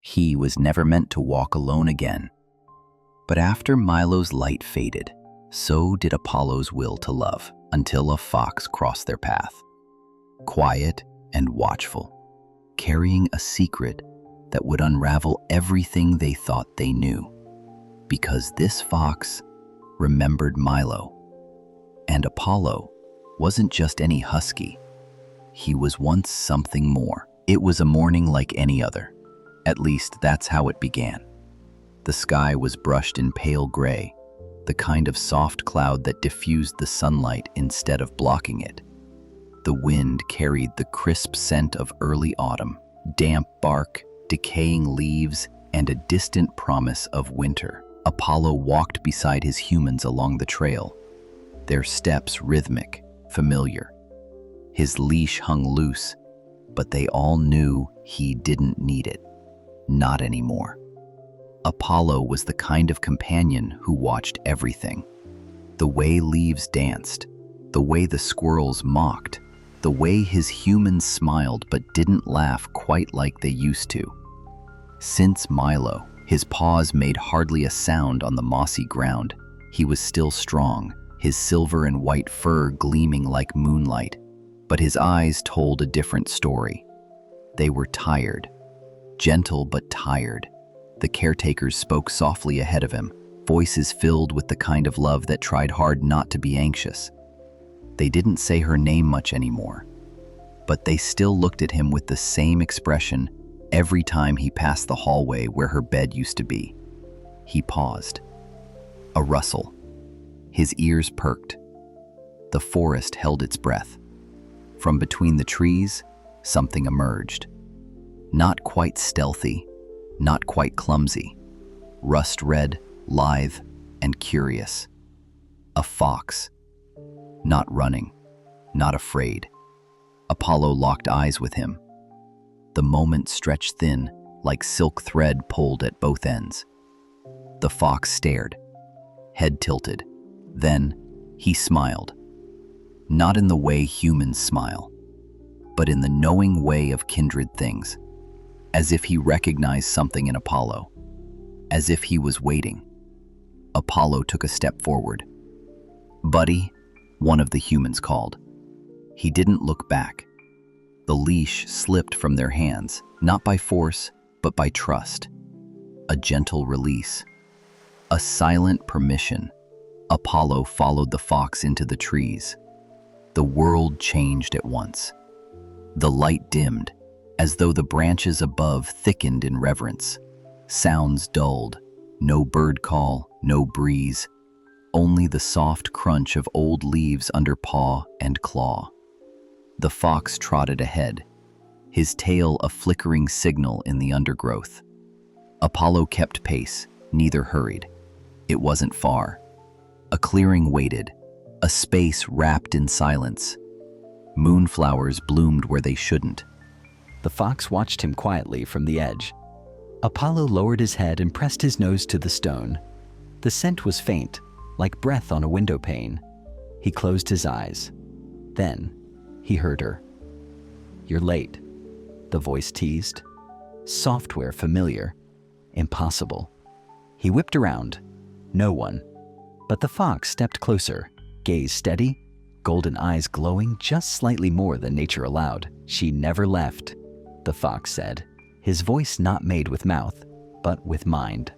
He was never meant to walk alone again. But after Milo's light faded, so did Apollo's will to love, until a fox crossed their path. Quiet and watchful, carrying a secret that would unravel everything they thought they knew. Because this fox remembered Milo. And Apollo wasn't just any husky. He was once something more. It was a morning like any other. At least that's how it began. The sky was brushed in pale gray, the kind of soft cloud that diffused the sunlight instead of blocking it. The wind carried the crisp scent of early autumn, damp bark, decaying leaves, and a distant promise of winter. Apollo walked beside his humans along the trail, their steps rhythmic, familiar. His leash hung loose, but they all knew he didn't need it. Not anymore. Apollo was the kind of companion who watched everything. The way leaves danced, the way the squirrels mocked, the way his humans smiled but didn't laugh quite like they used to. Since Milo, his paws made hardly a sound on the mossy ground, he was still strong, his silver and white fur gleaming like moonlight. But his eyes told a different story. They were tired, gentle but tired. The caretakers spoke softly ahead of him, voices filled with the kind of love that tried hard not to be anxious. They didn't say her name much anymore, but they still looked at him with the same expression every time he passed the hallway where her bed used to be. He paused. A rustle. His ears perked. The forest held its breath. From between the trees, something emerged. Not quite stealthy, not quite clumsy. Rust red, lithe, and curious. A fox. Not running, not afraid. Apollo locked eyes with him. The moment stretched thin, like silk thread pulled at both ends. The fox stared, head tilted. Then he smiled. Not in the way humans smile, but in the knowing way of kindred things, as if he recognized something in Apollo, as if he was waiting. Apollo took a step forward. "Buddy," one of the humans called. He didn't look back. The leash slipped from their hands, not by force, but by trust. A gentle release. A silent permission. Apollo followed the fox into the trees. The world changed at once. The light dimmed, as though the branches above thickened in reverence. Sounds dulled. No bird call, no breeze. Only the soft crunch of old leaves under paw and claw. The fox trotted ahead, his tail a flickering signal in the undergrowth. Apollo kept pace, neither hurried. It wasn't far. A clearing waited, a space wrapped in silence. Moonflowers bloomed where they shouldn't. The fox watched him quietly from the edge. Apollo lowered his head and pressed his nose to the stone. The scent was faint, like breath on a window pane. He closed his eyes. Then he heard her. "You're late," the voice teased. Software familiar, impossible. He whipped around. No one. But the fox stepped closer, gaze steady, golden eyes glowing just slightly more than nature allowed. "She never left," the fox said, his voice not made with mouth, but with mind.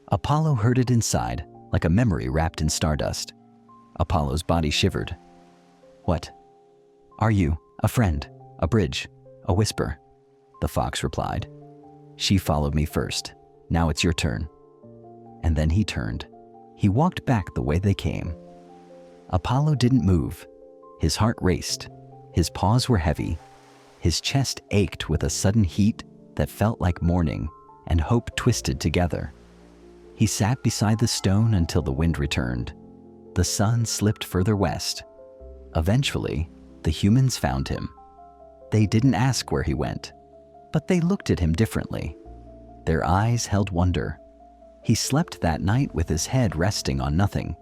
Apollo heard it inside, like a memory wrapped in stardust. Apollo's body shivered. "What? Are you a friend, a bridge, a whisper?" the fox replied. "She followed me first. Now it's your turn." And then he turned. He walked back the way they came. Apollo didn't move. His heart raced. His paws were heavy. His chest ached with a sudden heat that felt like morning and hope twisted together. He sat beside the stone until the wind returned. The sun slipped further west. Eventually, the humans found him. They didn't ask where he went, but they looked at him differently. Their eyes held wonder. He slept that night with his head resting on nothing,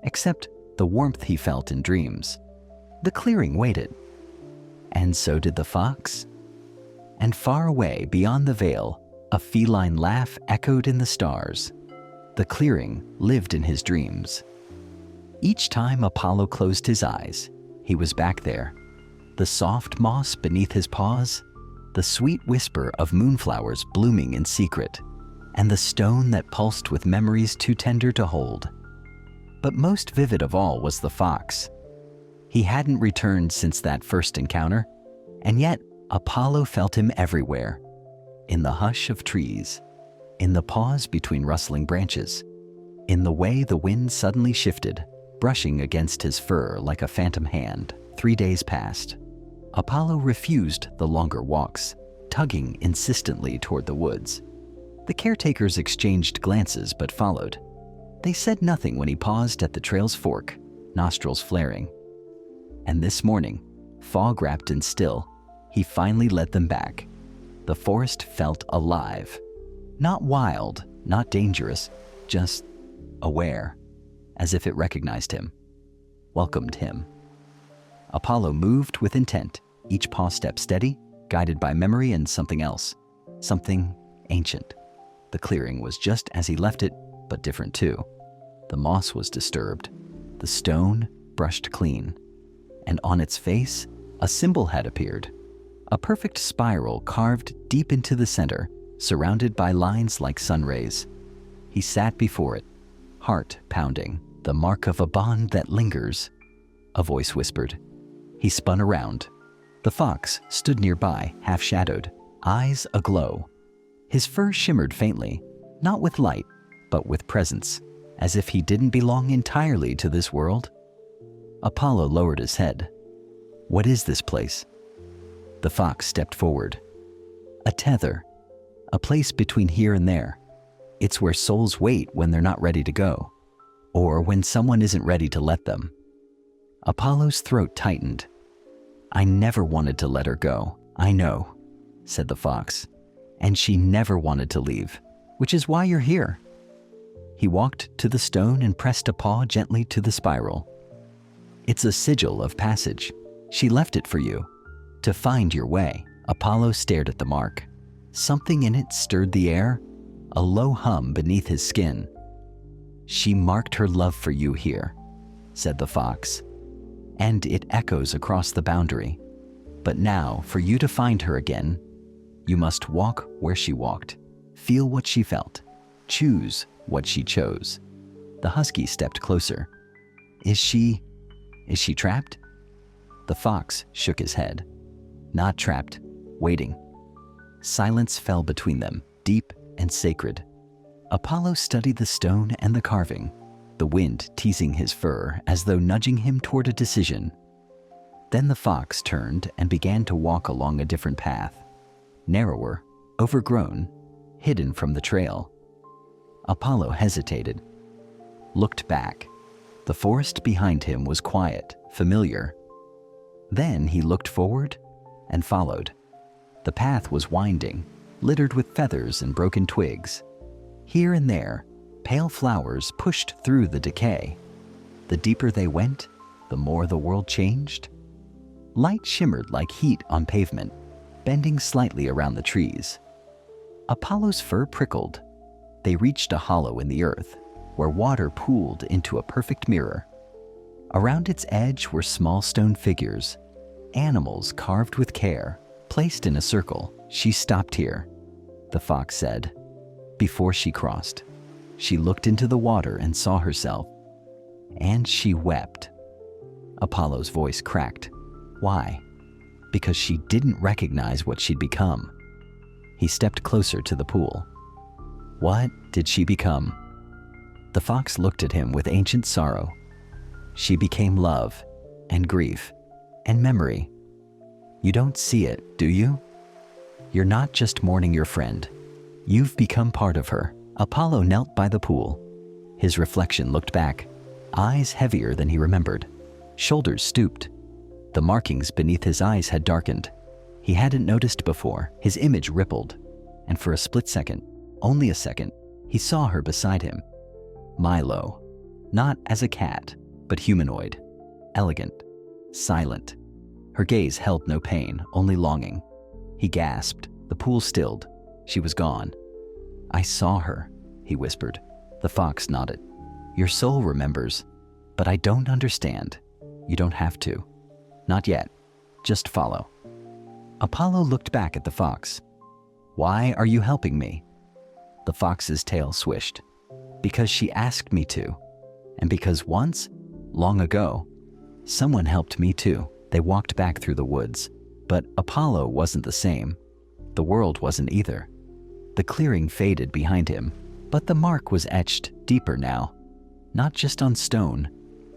except the warmth he felt in dreams. The clearing waited. And so did the fox. And far away beyond the veil, A feline laugh echoed in the stars. The clearing lived in his dreams. Each time Apollo closed his eyes, he was back there. The soft moss beneath his paws, the sweet whisper of moonflowers blooming in secret, and the stone that pulsed with memories too tender to hold. But most vivid of all was the fox. He hadn't returned since that first encounter, and yet Apollo felt him everywhere. In the hush of trees, in the pause between rustling branches, in the way the wind suddenly shifted, brushing against his fur like a phantom hand. 3 days passed. Apollo refused the longer walks, tugging insistently toward the woods. The caretakers exchanged glances but followed. They said nothing when he paused at the trail's fork, nostrils flaring. And this morning, fog-wrapped and still, he finally led them back. The forest felt alive. Not wild, not dangerous, just aware, as if it recognized him, welcomed him. Apollo moved with intent, each paw step steady, guided by memory and something else, something ancient. The clearing was just as he left it, but different too. The moss was disturbed, the stone brushed clean, and on its face, a symbol had appeared. A perfect spiral carved deep into the center, surrounded by lines like sun rays. He sat before it, heart pounding, the mark of a bond that lingers. A voice whispered. He spun around. The fox stood nearby, half-shadowed, eyes aglow. His fur shimmered faintly, not with light, but with presence, as if he didn't belong entirely to this world. Apollo lowered his head. What is this place? The fox stepped forward. A tether, a place between here and there. It's where souls wait when they're not ready to go, or when someone isn't ready to let them. Apollo's throat tightened. I never wanted to let her go. I know, said the fox, and she never wanted to leave, which is why you're here. He walked to the stone and pressed a paw gently to the spiral. It's a sigil of passage. She left it for you, to find your way. Apollo stared at the mark. Something in it stirred the air, a low hum beneath his skin. She marked her love for you here, said the fox, and it echoes across the boundary. But now, for you to find her again, you must walk where she walked, feel what she felt, choose what she chose. The husky stepped closer. Is she trapped? The fox shook his head. Not trapped, waiting. Silence fell between them, deep and sacred. Apollo studied the stone and the carving, the wind teasing his fur as though nudging him toward a decision. Then the fox turned and began to walk along a different path, narrower, overgrown, hidden from the trail. Apollo hesitated, looked back. The forest behind him was quiet, familiar. Then he looked forward and followed. The path was winding, littered with feathers and broken twigs. Here and there, pale flowers pushed through the decay. The deeper they went, the more the world changed. Light shimmered like heat on pavement, bending slightly around the trees. Apollo's fur prickled. They reached a hollow in the earth, where water pooled into a perfect mirror. Around its edge were small stone figures, animals carved with care, placed in a circle. She stopped here, the fox said. Before she crossed, she looked into the water and saw herself. And she wept. Apollo's voice cracked. Why? Because she didn't recognize what she'd become. He stepped closer to the pool. What did she become? The fox looked at him with ancient sorrow. She became love, and grief, and memory. You don't see it, do you? You're not just mourning your friend. You've become part of her. Apollo knelt by the pool. His reflection looked back, eyes heavier than he remembered, shoulders stooped. The markings beneath his eyes had darkened. He hadn't noticed before. His image rippled, and for a split second, only a second, he saw her beside him. Milo, not as a cat, but humanoid, elegant, silent. Her gaze held no pain, only longing. He gasped. The pool stilled. She was gone, "I saw her," he whispered. The fox nodded. "Your soul remembers, but I don't understand. You don't have to. Not yet. Just follow." Apollo looked back at the fox. "Why are you helping me?" The fox's tail swished. "Because she asked me to. And because once, long ago, someone helped me too." They walked back through the woods, but Apollo wasn't the same. The world wasn't either. The clearing faded behind him, but the mark was etched deeper now, not just on stone,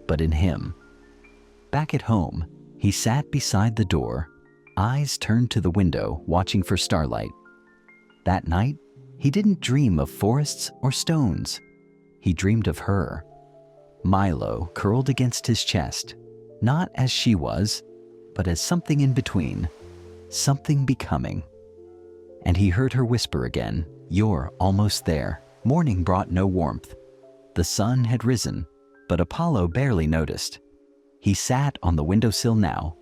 but in him. Back at home, he sat beside the door, eyes turned to the window, watching for starlight. That night, he didn't dream of forests or stones. He dreamed of her. Milo curled against his chest, not as she was, but as something in between, something becoming. And he heard her whisper again, "You're almost there." Morning brought no warmth. The sun had risen, but Apollo barely noticed. He sat on the windowsill now,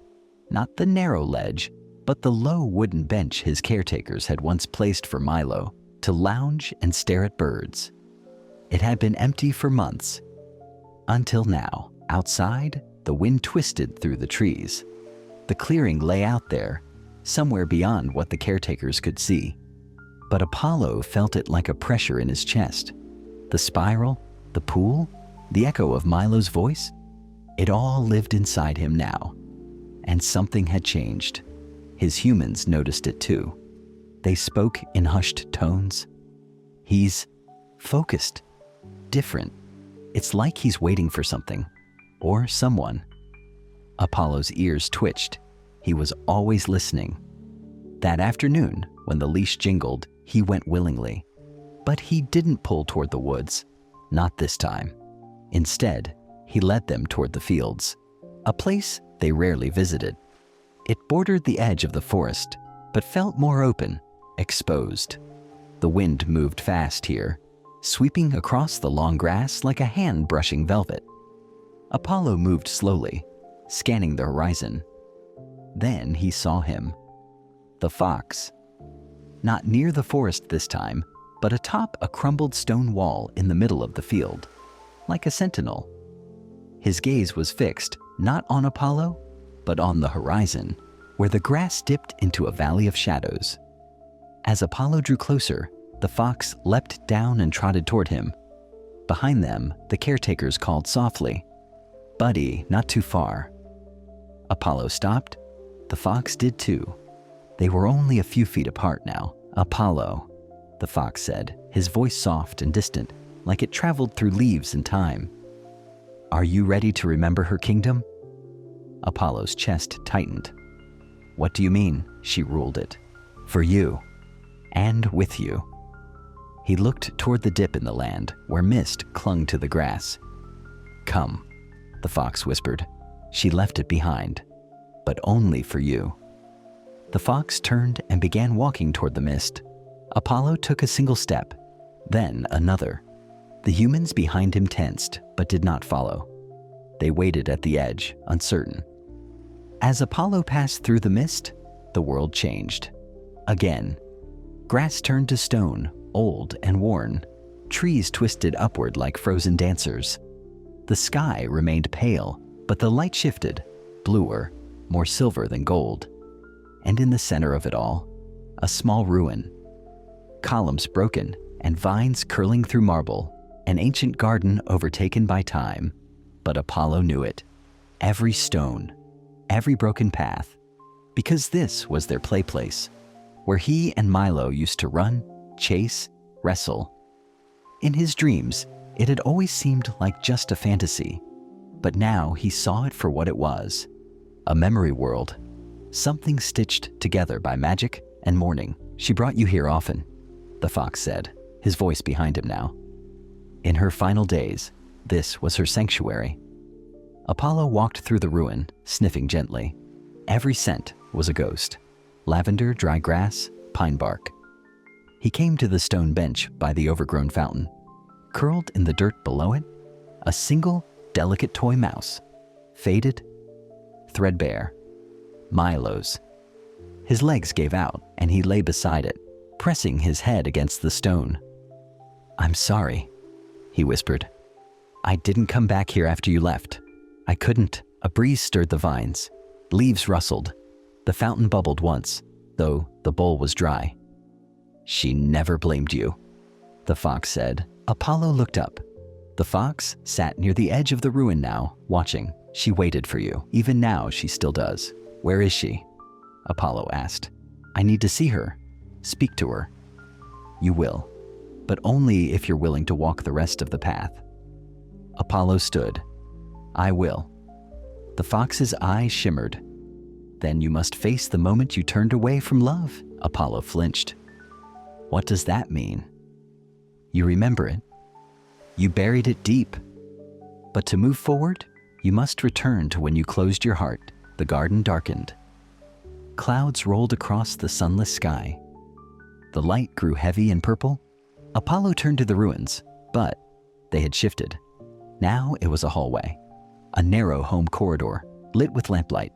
not the narrow ledge, but the low wooden bench his caretakers had once placed for Milo to lounge and stare at birds. It had been empty for months, until now. Outside, the wind twisted through the trees. The clearing lay out there, somewhere beyond what the caretakers could see. But Apollo felt it like a pressure in his chest. The spiral, the pool, the echo of Milo's voice, it all lived inside him now. And something had changed. His humans noticed it too. They spoke in hushed tones. "He's focused, different. It's like he's waiting for something, or someone." Apollo's ears twitched. He was always listening. That afternoon, when the leash jingled, he went willingly. But he didn't pull toward the woods, not this time. Instead, he led them toward the fields, a place they rarely visited. It bordered the edge of the forest, but felt more open, exposed. The wind moved fast here, sweeping across the long grass like a hand brushing velvet. Apollo moved slowly, scanning the horizon. Then he saw him. The fox. Not near the forest this time, but atop a crumbled stone wall in the middle of the field, like a sentinel. His gaze was fixed, not on Apollo, but on the horizon, where the grass dipped into a valley of shadows. As Apollo drew closer, the fox leapt down and trotted toward him. Behind them, the caretakers called softly, "Buddy, not too far." Apollo stopped. The fox did too. They were only a few feet apart now. "Apollo," the fox said, his voice soft and distant, like it traveled through leaves and time. "Are you ready to remember her kingdom?" Apollo's chest tightened. "What do you mean?" She ruled it. "For you. And with you." He looked toward the dip in the land, where mist clung to the grass. "Come," the fox whispered. "She left it behind, but only for you." The fox turned and began walking toward the mist. Apollo took a single step, then another. The humans behind him tensed, but did not follow. They waited at the edge, uncertain. As Apollo passed through the mist, the world changed. Again. Grass turned to stone, old and worn. Trees twisted upward like frozen dancers. The sky remained pale, but the light shifted, bluer, more silver than gold. And in the center of it all, a small ruin. Columns broken and vines curling through marble, an ancient garden overtaken by time. But Apollo knew it. Every stone, every broken path, because this was their play place, where he and Milo used to run, chase, wrestle. In his dreams, it had always seemed like just a fantasy, but now he saw it for what it was, a memory world, something stitched together by magic and mourning. "She brought you here often," the fox said, his voice behind him now. In her final days, this was her sanctuary. Apollo walked through the ruin, sniffing gently. Every scent was a ghost. Lavender, dry grass, pine bark. He came to the stone bench by the overgrown fountain. Curled in the dirt below it, a single, delicate toy mouse. Faded, threadbare. Milo's. His legs gave out, and he lay beside it, pressing his head against the stone. "I'm sorry," he whispered. "I didn't come back here after you left. I couldn't." A breeze stirred the vines. Leaves rustled. The fountain bubbled once, though the bowl was dry. "She never blamed you," the fox said. Apollo looked up. The fox sat near the edge of the ruin now, watching. "She waited for you. Even now, she still does." "Where is she?" Apollo asked. "I need to see her. Speak to her." "You will, but only if you're willing to walk the rest of the path." Apollo stood. "I will." The fox's eyes shimmered. "Then you must face the moment you turned away from love." Apollo flinched. "What does that mean?" "You remember it. You buried it deep. But to move forward, you must return to when you closed your heart." The garden darkened. Clouds rolled across the sunless sky. The light grew heavy and purple. Apollo turned to the ruins, but they had shifted. Now it was a hallway. A narrow home corridor, lit with lamplight.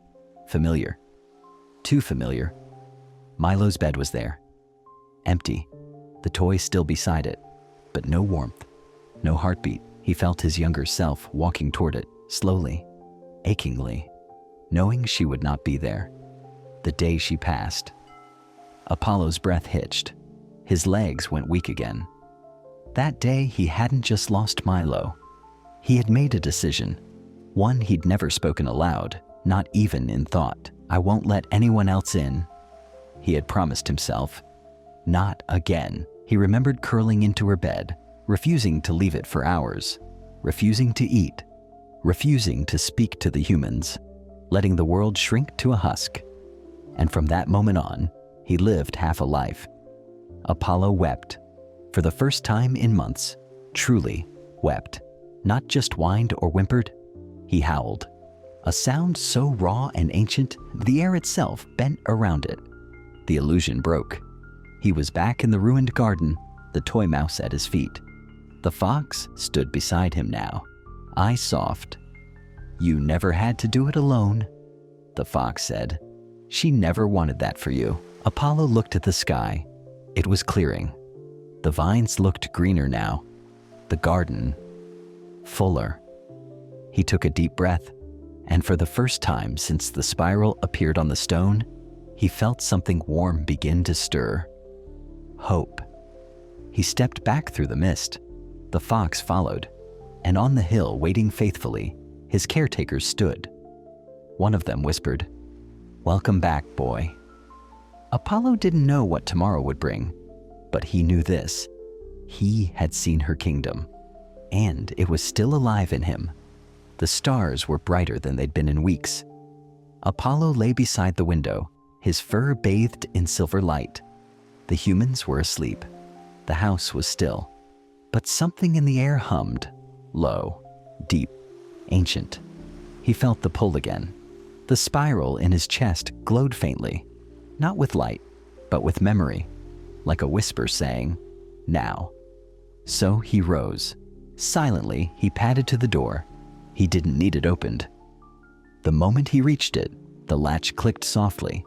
Familiar. Too familiar. Milo's bed was there. Empty. The toy still beside it, but no warmth. No heartbeat. He felt his younger self walking toward it, slowly, achingly, knowing she would not be there. The day she passed. Apollo's breath hitched. His legs went weak again. That day he hadn't just lost Milo. He had made a decision. One he'd never spoken aloud, not even in thought. "I won't let anyone else in," he had promised himself. Not again. He remembered curling into her bed, refusing to leave it for hours, refusing to eat, refusing to speak to the humans, letting the world shrink to a husk. And from that moment on, he lived half a life. Apollo wept. For the first time in months, truly wept. Not just whined or whimpered, he howled. A sound so raw and ancient, the air itself bent around it. The illusion broke. He was back in the ruined garden, the toy mouse at his feet. The fox stood beside him now, eyes soft. "You never had to do it alone," the fox said. "She never wanted that for you." Apollo looked at the sky. It was clearing. The vines looked greener now. The garden, fuller. He took a deep breath, and for the first time since the spiral appeared on the stone, he felt something warm begin to stir. Hope. He stepped back through the mist. The fox followed, and on the hill, waiting faithfully, his caretakers stood. One of them whispered, "Welcome back, boy." Apollo didn't know what tomorrow would bring, but he knew this. He had seen her kingdom, and it was still alive in him. The stars were brighter than they'd been in weeks. Apollo lay beside the window, his fur bathed in silver light. The humans were asleep. The house was still. But something in the air hummed, low, deep, ancient. He felt the pull again. The spiral in his chest glowed faintly, not with light, but with memory, like a whisper saying, "Now." So he rose. Silently, he padded to the door. He didn't need it opened. The moment he reached it, the latch clicked softly.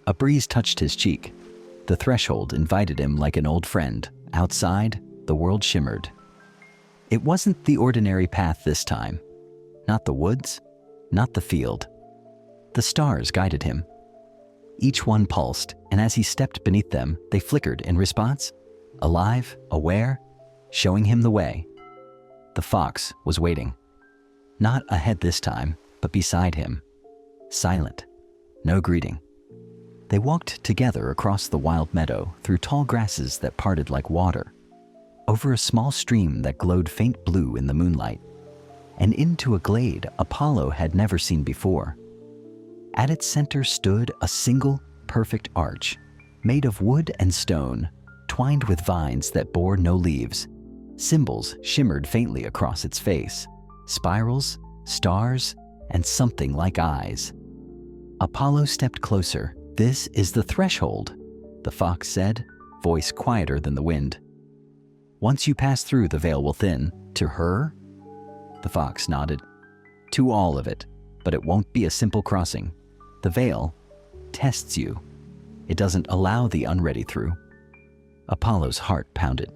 A breeze touched his cheek. The threshold invited him like an old friend. Outside, the world shimmered. It wasn't the ordinary path this time. Not the woods, not the field. The stars guided him. Each one pulsed, and as he stepped beneath them, they flickered in response, alive, aware, showing him the way. The fox was waiting. Not ahead this time, but beside him. Silent. No greeting. They walked together across the wild meadow, through tall grasses that parted like water, over a small stream that glowed faint blue in the moonlight, and into a glade Apollo had never seen before. At its center stood a single, perfect arch, made of wood and stone, twined with vines that bore no leaves. Symbols shimmered faintly across its face, spirals, stars, and something like eyes. Apollo stepped closer. "This is the threshold," the fox said, voice quieter than the wind. "Once you pass through, the veil will thin. To her?" The fox nodded. "To all of it, but it won't be a simple crossing. The veil tests you. It doesn't allow the unready through." Apollo's heart pounded.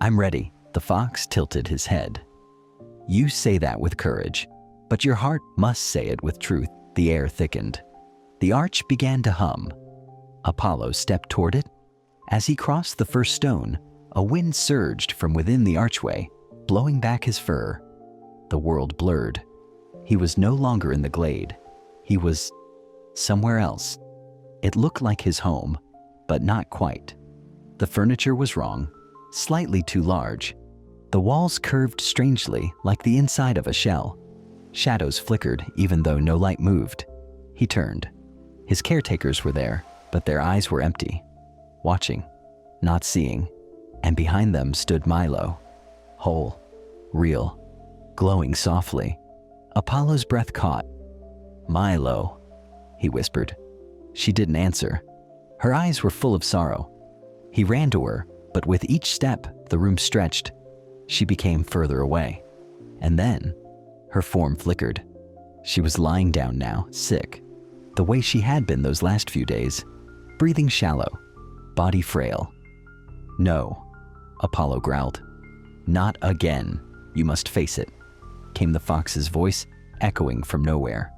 I'm ready. The fox tilted his head. You say that with courage, but your heart must say it with truth. The air thickened. The arch began to hum. Apollo stepped toward it. As he crossed the first stone, a wind surged from within the archway, blowing back his fur. The world blurred. He was no longer in the glade. He was somewhere else. It looked like his home, but not quite. The furniture was wrong, slightly too large. The walls curved strangely like the inside of a shell. Shadows flickered even though no light moved. He turned. His caretakers were there, but their eyes were empty, watching, not seeing, and behind them stood Milo, whole, real, glowing softly. Apollo's breath caught. Milo, he whispered. She didn't answer. Her eyes were full of sorrow. He ran to her, but with each step, the room stretched. She became further away. And then, her form flickered. She was lying down now, sick, the way she had been those last few days, breathing shallow, body frail. No, Apollo growled. Not again. You must face it, came the fox's voice, echoing from nowhere.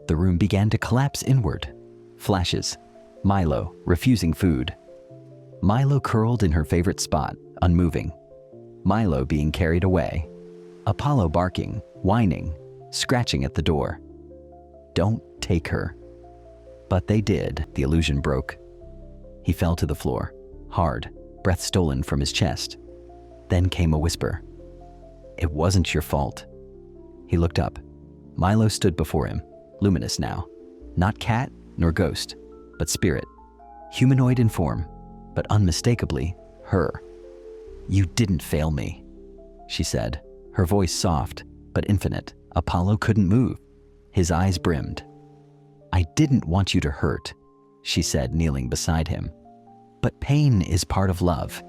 The room began to collapse inward. Flashes. Milo, refusing food. Milo curled in her favorite spot, unmoving. Milo being carried away. Apollo barking, whining, scratching at the door. Don't take her. But they did. The illusion broke. He fell to the floor, hard, breath stolen from his chest. Then came a whisper. It wasn't your fault. He looked up. Milo stood before him, luminous now. Not cat nor ghost, but spirit. Humanoid in form, but unmistakably her. You didn't fail me, she said, her voice soft but infinite. Apollo couldn't move. His eyes brimmed. I didn't want you to hurt, she said, kneeling beside him. But pain is part of love.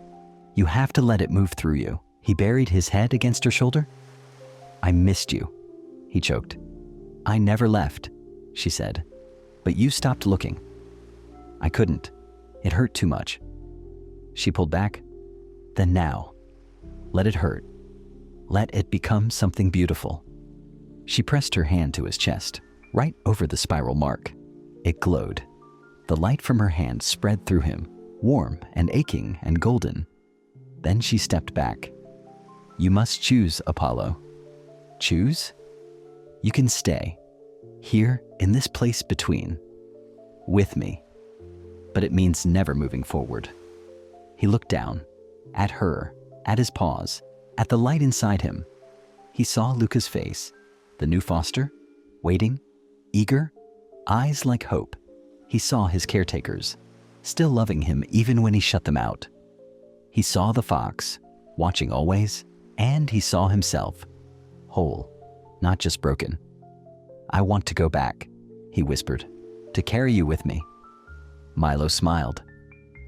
You have to let it move through you. He buried his head against her shoulder. I missed you, he choked. I never left, she said, but you stopped looking. I couldn't. It hurt too much. She pulled back. Then now, let it hurt. Let it become something beautiful. She pressed her hand to his chest, right over the spiral mark. It glowed. The light from her hand spread through him, warm and aching and golden. Then she stepped back. You must choose, Apollo. Choose? You can stay, here in this place between, with me. But it means never moving forward. He looked down, at her, at his paws, at the light inside him. He saw Luca's face, the new foster, waiting, eager, eyes like hope. He saw his caretakers, still loving him even when he shut them out. He saw the fox, watching always, and he saw himself, whole, not just broken. I want to go back, he whispered, to carry you with me. Milo smiled.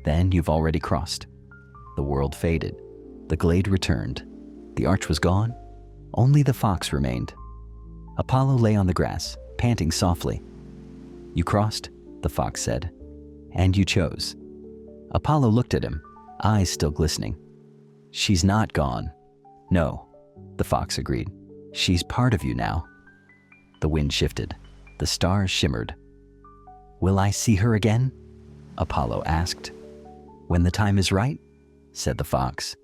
Then you've already crossed. The world faded. The glade returned. The arch was gone. Only the fox remained. Apollo lay on the grass, panting softly. You crossed, the fox said, and you chose. Apollo looked at him, eyes still glistening. She's not gone. No, the fox agreed. She's part of you now. The wind shifted. The stars shimmered. Will I see her again? Apollo asked. When the time is right, said the fox.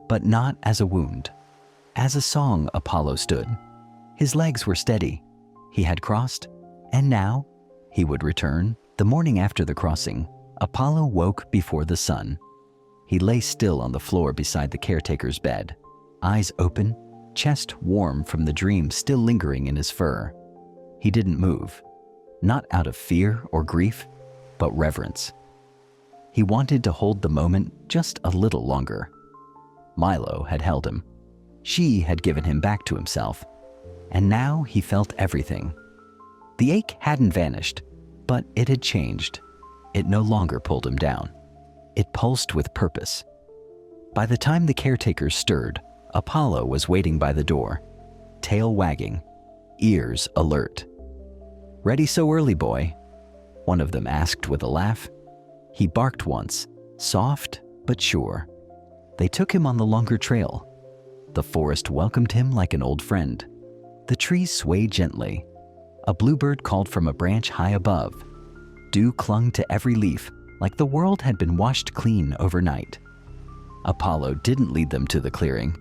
But not as a wound. As a song, Apollo stood. His legs were steady. He had crossed, and now he would return. The morning after the crossing, Apollo woke before the sun. He lay still on the floor beside the caretaker's bed, eyes open, chest warm from the dream still lingering in his fur. He didn't move, not out of fear or grief, but reverence. He wanted to hold the moment just a little longer. Milo had held him. She had given him back to himself, and now he felt everything. The ache hadn't vanished, but it had changed. It no longer pulled him down. It pulsed with purpose. By the time the caretakers stirred, Apollo was waiting by the door, tail wagging, ears alert. Ready so early, boy? One of them asked with a laugh. He barked once, soft but sure. They took him on the longer trail. The forest welcomed him like an old friend. The trees swayed gently. A bluebird called from a branch high above. Dew clung to every leaf, like the world had been washed clean overnight. Apollo didn't lead them to the clearing.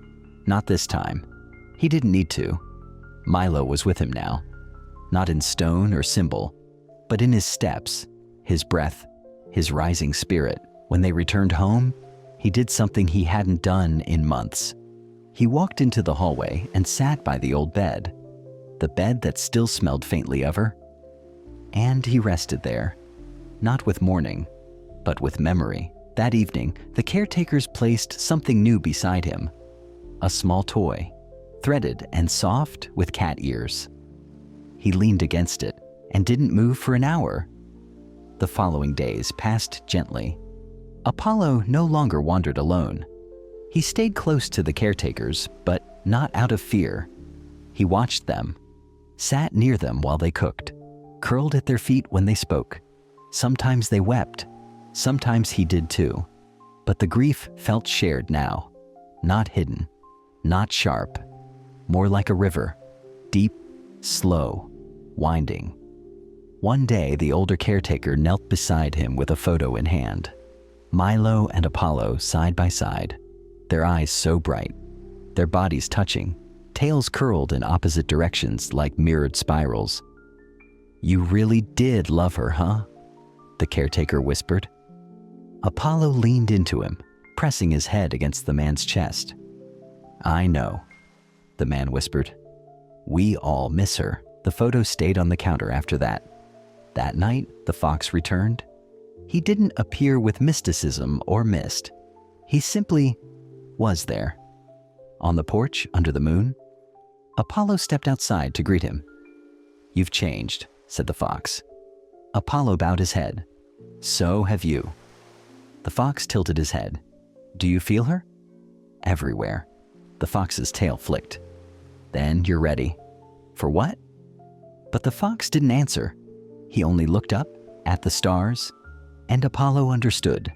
Not this time. He didn't need to. Milo was with him now. Not in stone or symbol, but in his steps, his breath, his rising spirit. When they returned home, he did something he hadn't done in months. He walked into the hallway and sat by the old bed, the bed that still smelled faintly of her. And he rested there, not with mourning, but with memory. That evening, the caretakers placed something new beside him, a small toy, threaded and soft with cat ears. He leaned against it and didn't move for an hour. The following days passed gently. Apollo no longer wandered alone. He stayed close to the caretakers, but not out of fear. He watched them, sat near them while they cooked, curled at their feet when they spoke. Sometimes they wept, sometimes he did too. But the grief felt shared now, not hidden, not sharp, more like a river, deep, slow, winding. One day, the older caretaker knelt beside him with a photo in hand. Milo and Apollo side by side, their eyes so bright, their bodies touching, tails curled in opposite directions like mirrored spirals. "You really did love her, huh?" the caretaker whispered. Apollo leaned into him, pressing his head against the man's chest. "I know," the man whispered. "We all miss her." The photo stayed on the counter after that. That night, the fox returned. He didn't appear with mysticism or mist. He simply was there. On the porch, under the moon, Apollo stepped outside to greet him. "You've changed," said the fox. Apollo bowed his head. "So have you." The fox tilted his head. "Do you feel her?" "Everywhere." The fox's tail flicked. "Then you're ready." "For what?" But the fox didn't answer. He only looked up at the stars, and Apollo understood.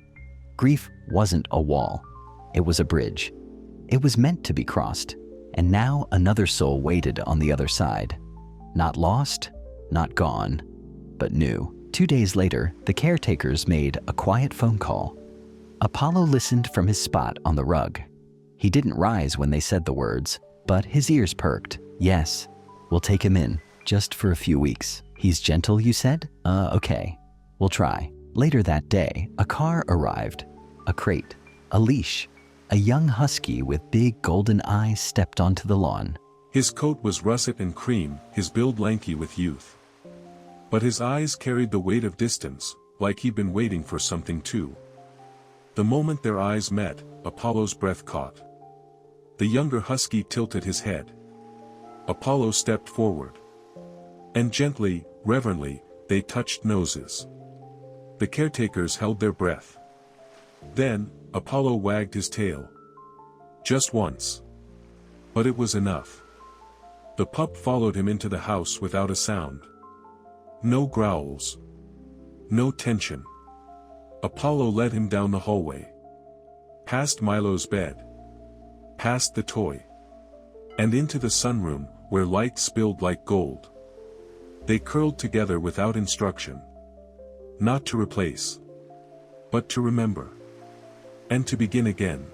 Grief wasn't a wall. It was a bridge. It was meant to be crossed, and now another soul waited on the other side. Not lost, not gone, but new. 2 days later, the caretakers made a quiet phone call. Apollo listened from his spot on the rug. He didn't rise when they said the words, but his ears perked. "Yes, we'll take him in, just for a few weeks." "He's gentle, you said?" Okay. We'll try." Later that day, a car arrived. A crate, a leash. A young husky with big golden eyes stepped onto the lawn. His coat was russet and cream, his build lanky with youth. But his eyes carried the weight of distance, like he'd been waiting for something too. The moment their eyes met, Apollo's breath caught. The younger husky tilted his head. Apollo stepped forward. And gently, reverently, they touched noses. The caretakers held their breath. Then, Apollo wagged his tail. Just once. But it was enough. The pup followed him into the house without a sound. No growls. No tension. Apollo led him down the hallway. Past Milo's bed. Past the toy. And into the sunroom, where light spilled like gold. They curled together without instruction. Not to replace. But to remember. And to begin again.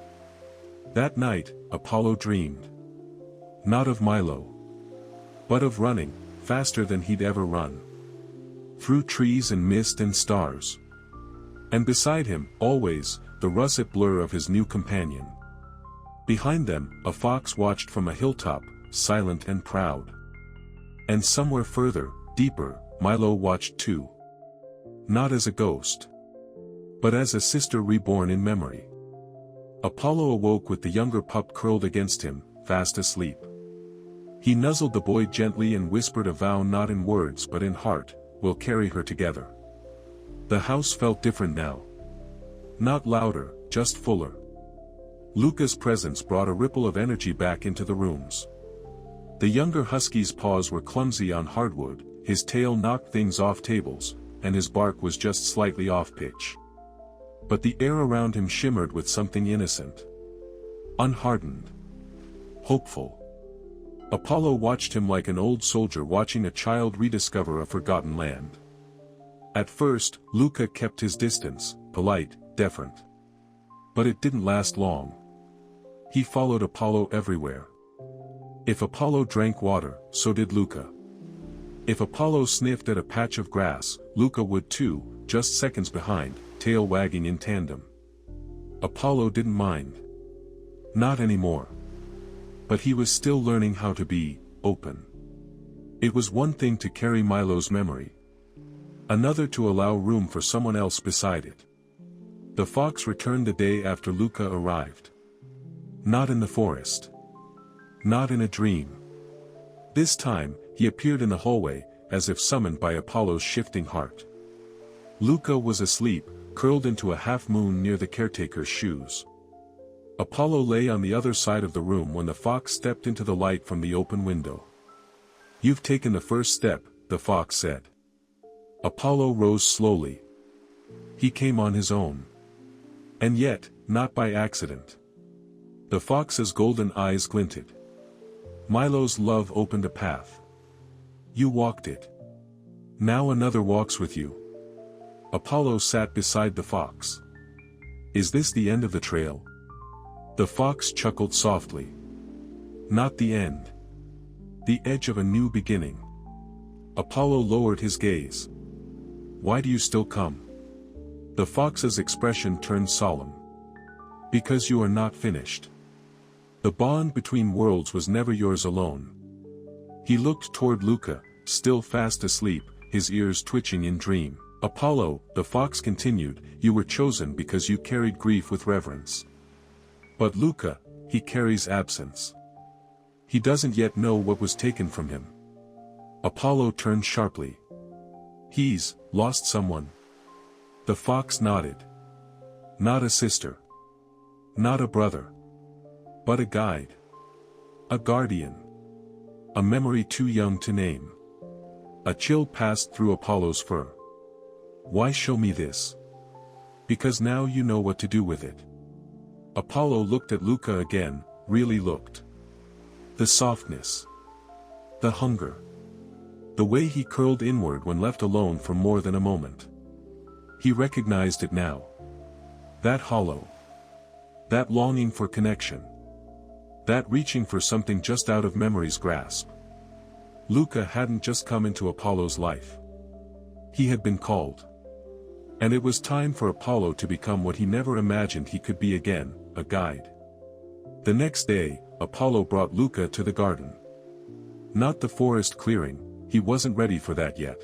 That night, Apollo dreamed. Not of Milo. But of running, faster than he'd ever run. Through trees and mist and stars. And beside him, always, the russet blur of his new companion. Behind them, a fox watched from a hilltop, silent and proud. And somewhere further, deeper, Milo watched too. Not as a ghost. But as a sister reborn in memory. Apollo awoke with the younger pup curled against him, fast asleep. He nuzzled the boy gently and whispered a vow not in words but in heart, "We'll carry her together." The house felt different now. Not louder, just fuller. Luca's presence brought a ripple of energy back into the rooms. The younger husky's paws were clumsy on hardwood, his tail knocked things off tables, and his bark was just slightly off pitch. But the air around him shimmered with something innocent. unhardened, hopeful. Apollo watched him like an old soldier watching a child rediscover a forgotten land. At first, Luca kept his distance, polite, deferent. But it didn't last long. He followed Apollo everywhere. If Apollo drank water, so did Luca. If Apollo sniffed at a patch of grass, Luca would too, just seconds behind, tail wagging in tandem. Apollo didn't mind. Not anymore. But he was still learning how to be open. It was one thing to carry Milo's memory. Another to allow room for someone else beside it. The fox returned the day after Luca arrived. Not in the forest. Not in a dream. This time, he appeared in the hallway, as if summoned by Apollo's shifting heart. Luca was asleep, curled into a half-moon near the caretaker's shoes. Apollo lay on the other side of the room when the fox stepped into the light from the open window. "You've taken the first step," the fox said. Apollo rose slowly. He came on his own. And yet, not by accident. The fox's golden eyes glinted. Milo's love opened a path. You walked it. Now another walks with you. Apollo sat beside the fox. Is this the end of the trail? The fox chuckled softly. Not the end. The edge of a new beginning. Apollo lowered his gaze. Why do you still come? The fox's expression turned solemn. Because you are not finished. The bond between worlds was never yours alone. He looked toward Luca, still fast asleep, his ears twitching in dream. Apollo, the fox continued, you were chosen because you carried grief with reverence. But Luca, he carries absence. He doesn't yet know what was taken from him. Apollo turned sharply. He's lost someone. The fox nodded. Not a sister. Not a brother. But a guide. A guardian. A memory too young to name. A chill passed through Apollo's fur. Why show me this? Because now you know what to do with it. Apollo looked at Luca again, really looked. The softness. The hunger. The way he curled inward when left alone for more than a moment. He recognized it now. That hollow. That longing for connection. That reaching for something just out of memory's grasp. Luca hadn't just come into Apollo's life. He had been called. And it was time for Apollo to become what he never imagined he could be again, a guide. The next day, Apollo brought Luca to the garden. Not the forest clearing, he wasn't ready for that yet.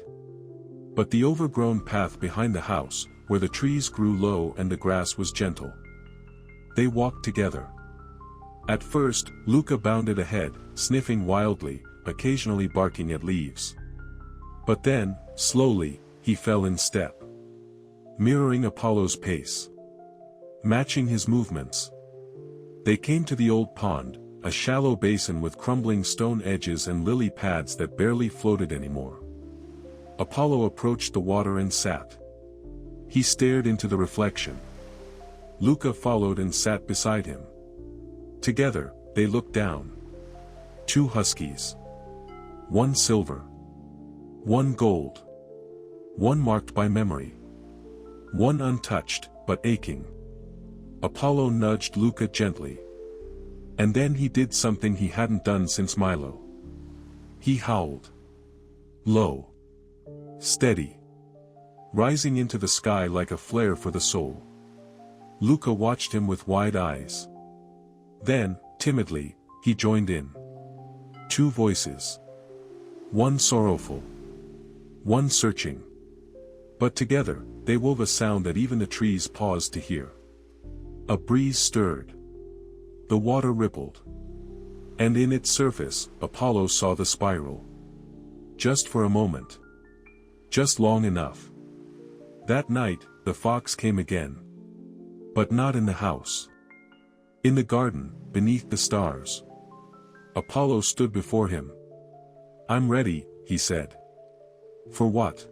But the overgrown path behind the house, where the trees grew low and the grass was gentle. They walked together. At first, Luca bounded ahead, sniffing wildly, occasionally barking at leaves. But then, slowly, he fell in step. Mirroring Apollo's pace. Matching his movements. They came to the old pond, a shallow basin with crumbling stone edges and lily pads that barely floated anymore. Apollo approached the water and sat. He stared into the reflection. Luca followed and sat beside him. Together, they looked down. 2 huskies. 1 silver. 1 gold. 1 marked by memory. 1 untouched, but aching. Apollo nudged Luca gently. And then he did something he hadn't done since Milo. He howled. Low. Steady. Rising into the sky like a flare for the soul. Luca watched him with wide eyes. Then, timidly, he joined in. 2 voices. 1 sorrowful. 1 searching. But together, they wove a sound that even the trees paused to hear. A breeze stirred. The water rippled. And in its surface, Apollo saw the spiral. Just for a moment. Just long enough. That night, the fox came again. But not in the house. In the garden, beneath the stars. Apollo stood before him. I'm ready, he said. For what?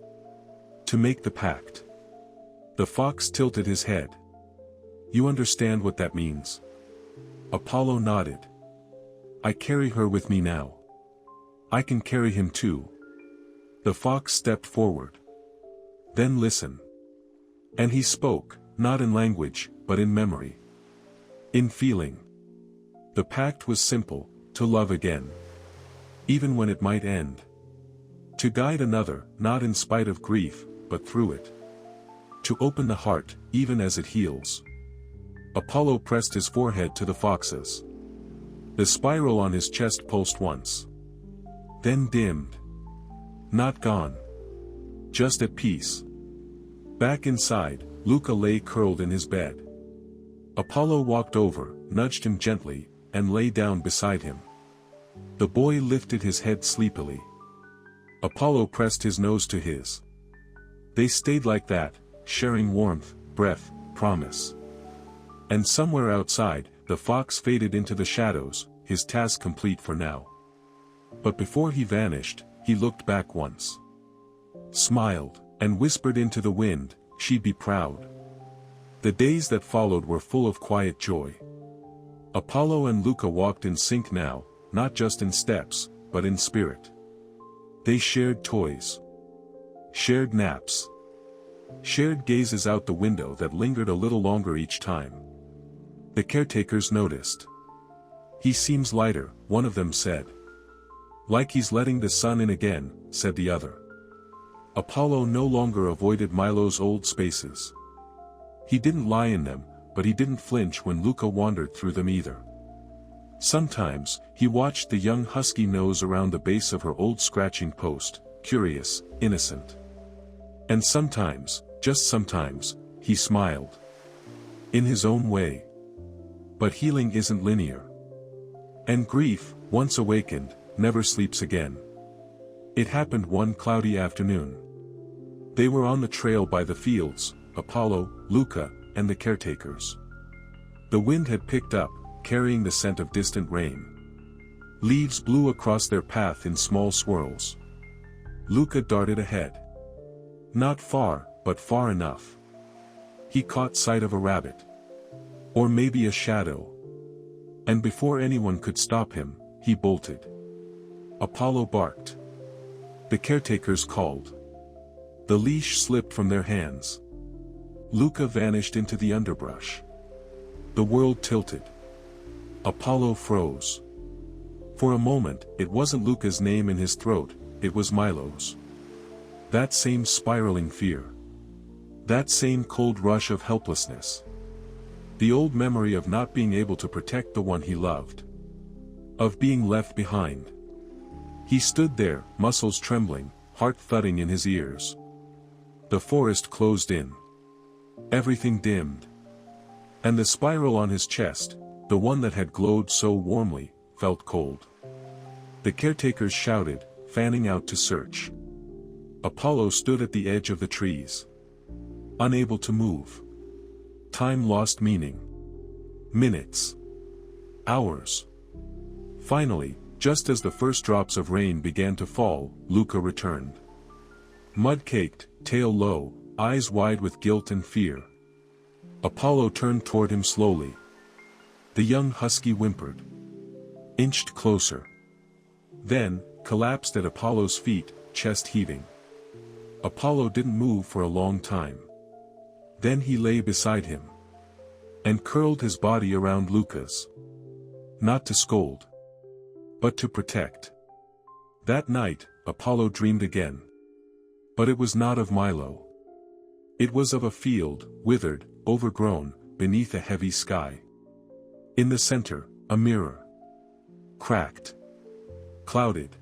To make the pact. The fox tilted his head. You understand what that means? Apollo nodded. I carry her with me now. I can carry him too. The fox stepped forward. Then listen. And he spoke, not in language, but in memory. In feeling. The pact was simple, to love again. Even when it might end. To guide another, not in spite of grief, but through it. To open the heart, even as it heals. Apollo pressed his forehead to the fox's. The spiral on his chest pulsed once. Then dimmed. Not gone. Just at peace. Back inside, Luca lay curled in his bed. Apollo walked over, nudged him gently, and lay down beside him. The boy lifted his head sleepily. Apollo pressed his nose to his. They stayed like that, sharing warmth, breath, promise. And somewhere outside, the fox faded into the shadows, his task complete for now. But before he vanished, he looked back once. Smiled, and whispered into the wind, she'd be proud. The days that followed were full of quiet joy. Apollo and Luca walked in sync now, not just in steps, but in spirit. They shared toys. Shared naps. Shared gazes out the window that lingered a little longer each time. The caretakers noticed. He seems lighter, one of them said. Like he's letting the sun in again, said the other. Apollo no longer avoided Milo's old spaces. He didn't lie in them, but he didn't flinch when Luca wandered through them either. Sometimes, he watched the young husky nose around the base of her old scratching post, curious, innocent. And sometimes, just sometimes, he smiled. In his own way. But healing isn't linear. And grief, once awakened, never sleeps again. It happened one cloudy afternoon. They were on the trail by the fields, Apollo, Luca, and the caretakers. The wind had picked up, carrying the scent of distant rain. Leaves blew across their path in small swirls. Luca darted ahead. Not far, but far enough. He caught sight of a rabbit. Or maybe a shadow. And before anyone could stop him, he bolted. Apollo barked. The caretakers called. The leash slipped from their hands. Luca vanished into the underbrush. The world tilted. Apollo froze. For a moment, it wasn't Luca's name in his throat, it was Milo's. That same spiraling fear. That same cold rush of helplessness. The old memory of not being able to protect the one he loved. Of being left behind. He stood there, muscles trembling, heart thudding in his ears. The forest closed in. Everything dimmed. And the spiral on his chest, the one that had glowed so warmly, felt cold. The caretakers shouted, fanning out to search. Apollo stood at the edge of the trees. Unable to move. Time lost meaning. Minutes. Hours. Finally, just as the first drops of rain began to fall, Luca returned. Mud-caked, tail low, eyes wide with guilt and fear. Apollo turned toward him slowly. The young husky whimpered. Inched closer. Then, collapsed at Apollo's feet, chest heaving. Apollo didn't move for a long time. Then he lay beside him. And curled his body around Luca's. Not to scold. But to protect. That night, Apollo dreamed again. But it was not of Milo. It was of a field, withered, overgrown, beneath a heavy sky. In the center, a mirror. Cracked. Clouded.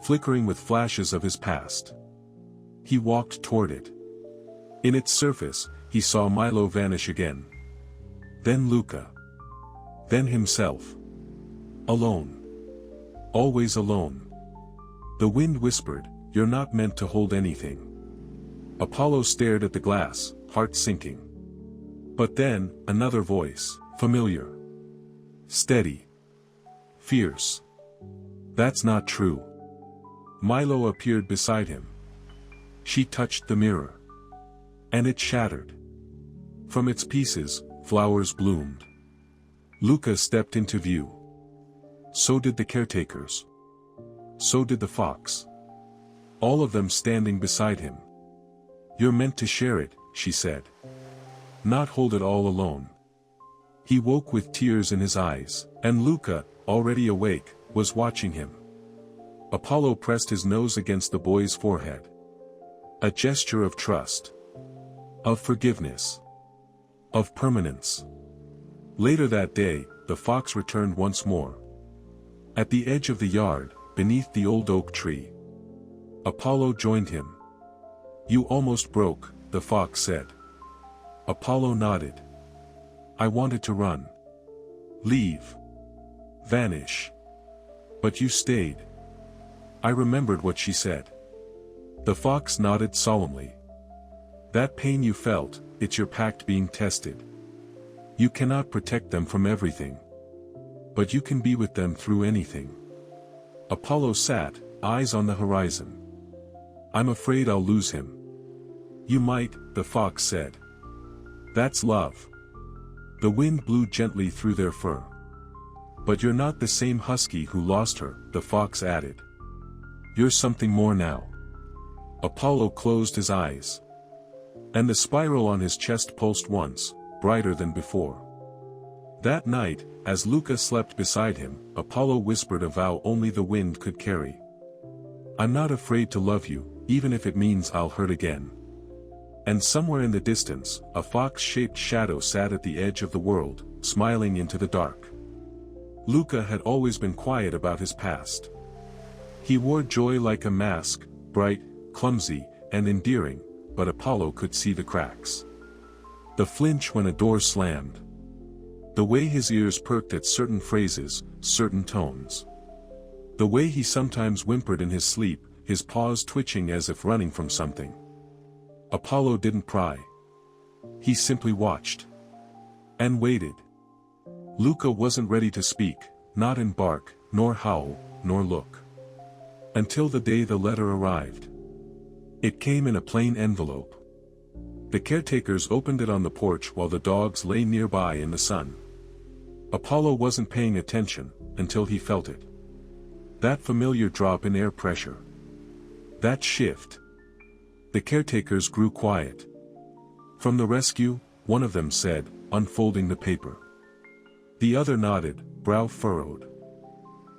Flickering with flashes of his past. He walked toward it. In its surface, he saw Milo vanish again. Then Luca. Then himself. Alone. Always alone. The wind whispered, "You're not meant to hold anything." Apollo stared at the glass, heart sinking. But then, another voice, familiar. Steady. Fierce. "That's not true." Milo appeared beside him. She touched the mirror. And it shattered. From its pieces, flowers bloomed. Luca stepped into view. So did the caretakers. So did the fox. All of them standing beside him. "You're meant to share it," she said. "Not hold it all alone." He woke with tears in his eyes, and Luca, already awake, was watching him. Apollo pressed his nose against the boy's forehead. A gesture of trust. Of forgiveness. Of permanence. Later that day, the fox returned once more. At the edge of the yard, beneath the old oak tree. Apollo joined him. "You almost broke," the fox said. Apollo nodded. "I wanted to run. Leave. Vanish. But you stayed." I remembered what she said. The fox nodded solemnly. "That pain you felt, it's your pact being tested. You cannot protect them from everything. But you can be with them through anything." Apollo sat, eyes on the horizon. "I'm afraid I'll lose him." "You might," the fox said. "That's love." The wind blew gently through their fur. "But you're not the same husky who lost her," the fox added. "You're something more now." Apollo closed his eyes. And the spiral on his chest pulsed once, brighter than before. That night, as Luca slept beside him, Apollo whispered a vow only the wind could carry. "I'm not afraid to love you, even if it means I'll hurt again." And somewhere in the distance, a fox-shaped shadow sat at the edge of the world, smiling into the dark. Luca had always been quiet about his past. He wore joy like a mask, bright, clumsy, and endearing, but Apollo could see the cracks. The flinch when a door slammed. The way his ears perked at certain phrases, certain tones. The way he sometimes whimpered in his sleep, his paws twitching as if running from something. Apollo didn't pry. He simply watched. And waited. Luca wasn't ready to speak, not in bark, nor howl, nor look. Until the day the letter arrived. It came in a plain envelope. The caretakers opened it on the porch while the dogs lay nearby in the sun. Apollo wasn't paying attention, until he felt it. That familiar drop in air pressure. That shift. The caretakers grew quiet. "From the rescue," one of them said, unfolding the paper. The other nodded, brow furrowed.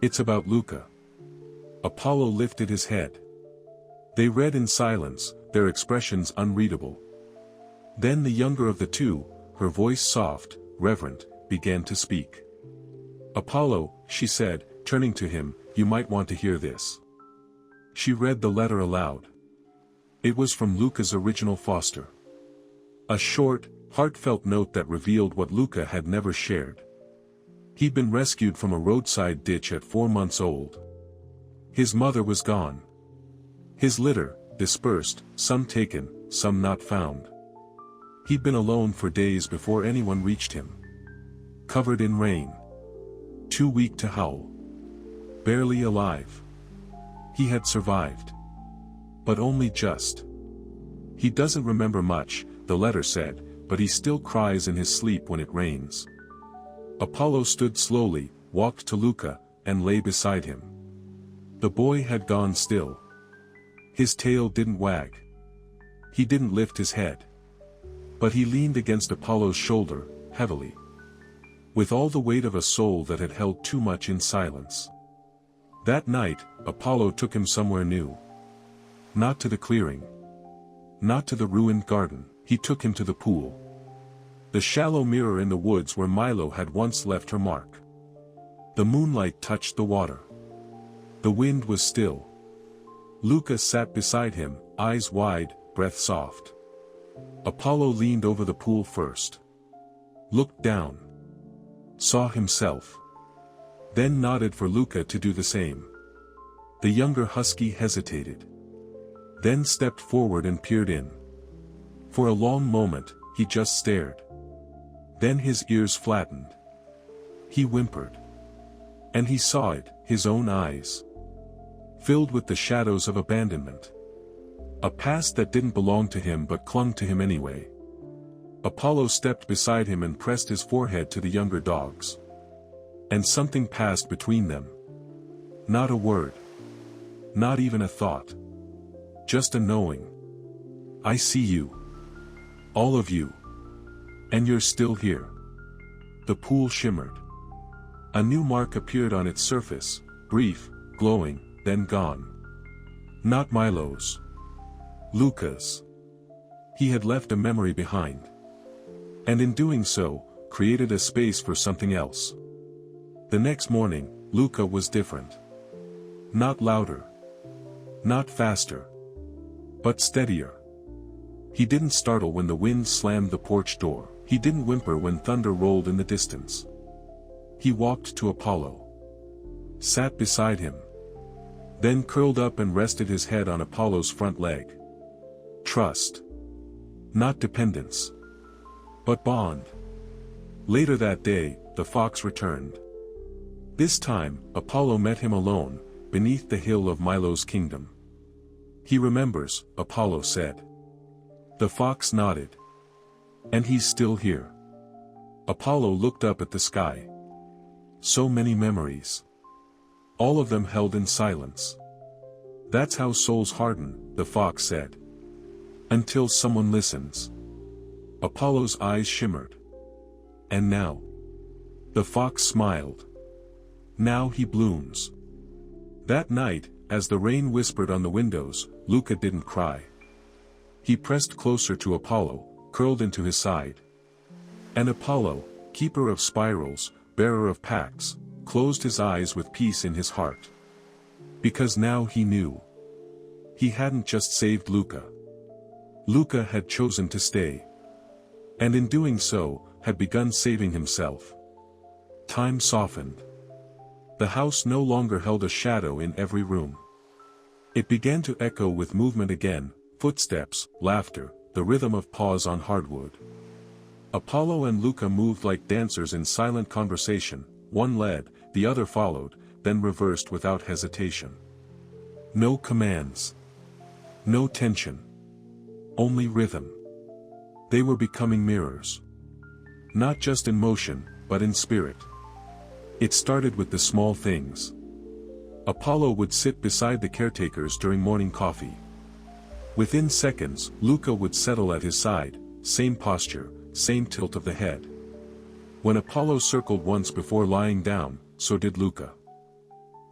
"It's about Luca." Apollo lifted his head. They read in silence, their expressions unreadable. Then the younger of the two, her voice soft, reverent, began to speak. "Apollo," she said, turning to him, "you might want to hear this." She read the letter aloud. It was from Luca's original foster. A short, heartfelt note that revealed what Luca had never shared. He'd been rescued from a roadside ditch at 4 months old. His mother was gone. His litter, dispersed, some taken, some not found. He'd been alone for days before anyone reached him. Covered in rain. Too weak to howl. Barely alive. He had survived. But only just. He doesn't remember much, the letter said, but he still cries in his sleep when it rains. Apollo stood slowly, walked to Luca, and lay beside him. The boy had gone still. His tail didn't wag. He didn't lift his head. But he leaned against Apollo's shoulder, heavily. With all the weight of a soul that had held too much in silence. That night, Apollo took him somewhere new. Not to the clearing. Not to the ruined garden, he took him to the pool. The shallow mirror in the woods where Milo had once left her mark. The moonlight touched the water. The wind was still. Luca sat beside him, eyes wide, breath soft. Apollo leaned over the pool first. Looked down. Saw himself. Then nodded for Luca to do the same. The younger husky hesitated. Then stepped forward and peered in. For a long moment, he just stared. Then his ears flattened. He whimpered. And he saw it, his own eyes. Filled with the shadows of abandonment. A past that didn't belong to him but clung to him anyway. Apollo stepped beside him and pressed his forehead to the younger dog's. And something passed between them. Not a word. Not even a thought. Just a knowing. I see you. All of you. And you're still here. The pool shimmered. A new mark appeared on its surface, brief, glowing, then gone. Not Milo's. Luca's. He had left a memory behind. And in doing so, created a space for something else. The next morning, Luca was different. Not louder. Not faster. But steadier. He didn't startle when the wind slammed the porch door. He didn't whimper when thunder rolled in the distance. He walked to Apollo. Sat beside him. Then curled up and rested his head on Apollo's front leg. Trust. Not dependence. But bond. Later that day, the fox returned. This time, Apollo met him alone, beneath the hill of Milo's kingdom. He remembers, Apollo said. The fox nodded. And he's still here. Apollo looked up at the sky. So many memories. All of them held in silence. That's how souls harden, the fox said. Until someone listens. Apollo's eyes shimmered. And now? The fox smiled. Now he blooms. That night, as the rain whispered on the windows, Luca didn't cry. He pressed closer to Apollo, curled into his side. And Apollo, keeper of spirals, bearer of pacts, closed his eyes with peace in his heart. Because now he knew. He hadn't just saved Luca. Luca had chosen to stay. And in doing so, had begun saving himself. Time softened. The house no longer held a shadow in every room. It began to echo with movement again, footsteps, laughter, the rhythm of paws on hardwood. Apollo and Luca moved like dancers in silent conversation, one led, the other followed, then reversed without hesitation. No commands. No tension. Only rhythm. They were becoming mirrors. Not just in motion, but in spirit. It started with the small things. Apollo would sit beside the caretakers during morning coffee. Within seconds, Luca would settle at his side, same posture, same tilt of the head. When Apollo circled once before lying down, so did Luca.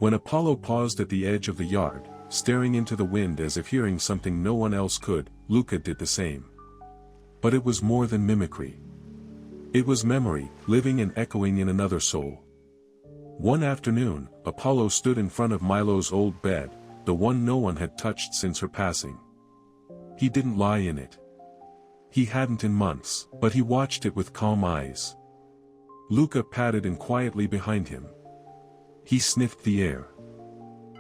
When Apollo paused at the edge of the yard, staring into the wind as if hearing something no one else could, Luca did the same. But it was more than mimicry. It was memory, living and echoing in another soul. One afternoon, Apollo stood in front of Milo's old bed, the one no one had touched since her passing. He didn't lie in it. He hadn't in months, but he watched it with calm eyes. Luca padded in quietly behind him. He sniffed the air.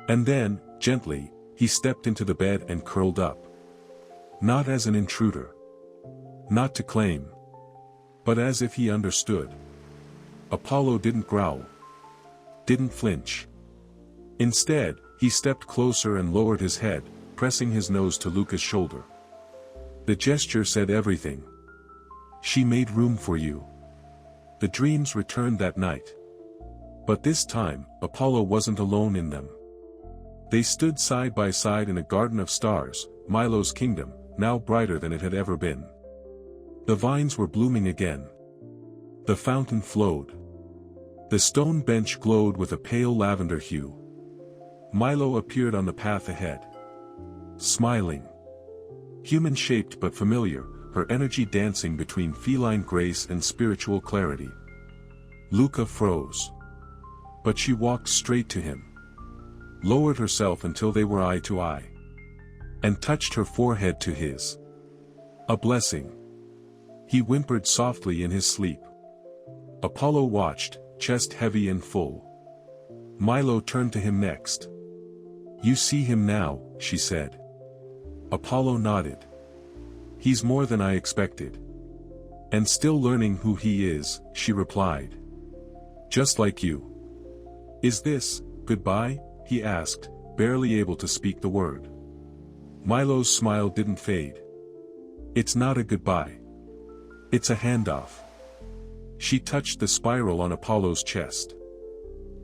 And then, gently, he stepped into the bed and curled up. Not as an intruder. Not to claim. But as if he understood. Apollo didn't growl. Didn't flinch. Instead, he stepped closer and lowered his head, pressing his nose to Luca's shoulder. The gesture said everything. She made room for you. The dreams returned that night. But this time, Apollo wasn't alone in them. They stood side by side in a garden of stars, Milo's kingdom, now brighter than it had ever been. The vines were blooming again. The fountain flowed. The stone bench glowed with a pale lavender hue. Milo appeared on the path ahead. Smiling. Human-shaped but familiar, her energy dancing between feline grace and spiritual clarity. Luca froze. But she walked straight to him. Lowered herself until they were eye to eye. And touched her forehead to his. A blessing. He whimpered softly in his sleep. Apollo watched, chest heavy and full. Milo turned to him next. You see him now, she said. Apollo nodded. He's more than I expected. And still learning who he is, she replied. Just like you. Is this, goodbye? He asked, barely able to speak the word. Milo's smile didn't fade. It's not a goodbye. It's a handoff. She touched the spiral on Apollo's chest.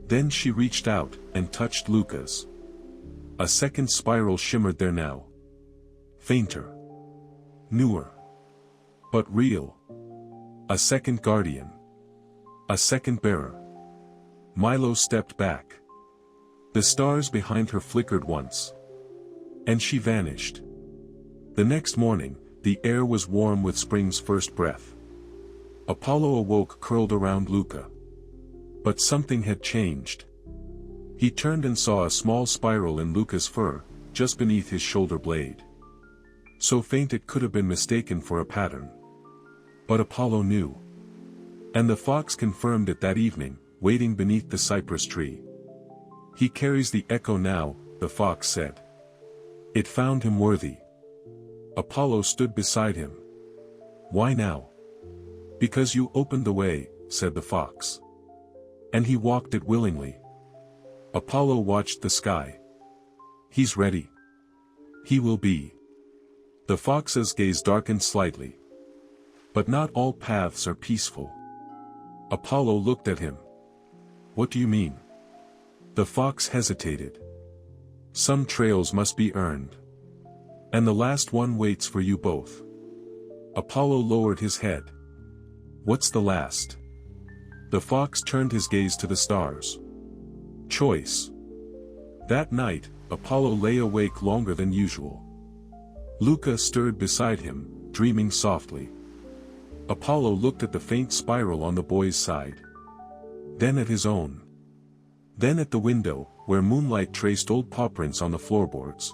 Then she reached out and touched Luca's. A second spiral shimmered there now. Fainter. Newer. But real. A second guardian. A second bearer. Milo stepped back. The stars behind her flickered once. And she vanished. The next morning, the air was warm with spring's first breath. Apollo awoke curled around Luca. But something had changed. He turned and saw a small spiral in Luca's fur, just beneath his shoulder blade. So faint it could have been mistaken for a pattern. But Apollo knew. And the fox confirmed it that evening, waiting beneath the cypress tree. He carries the echo now, the fox said. It found him worthy. Apollo stood beside him. Why now? Because you opened the way, said the fox. And he walked it willingly. Apollo watched the sky. He's ready. He will be. The fox's gaze darkened slightly. But not all paths are peaceful. Apollo looked at him. What do you mean? The fox hesitated. Some trails must be earned. And the last one waits for you both. Apollo lowered his head. What's the last? The fox turned his gaze to the stars. Choice. That night, Apollo lay awake longer than usual. Luca stirred beside him, dreaming softly. Apollo looked at the faint spiral on the boy's side. Then at his own. Then at the window, where moonlight traced old paw prints on the floorboards.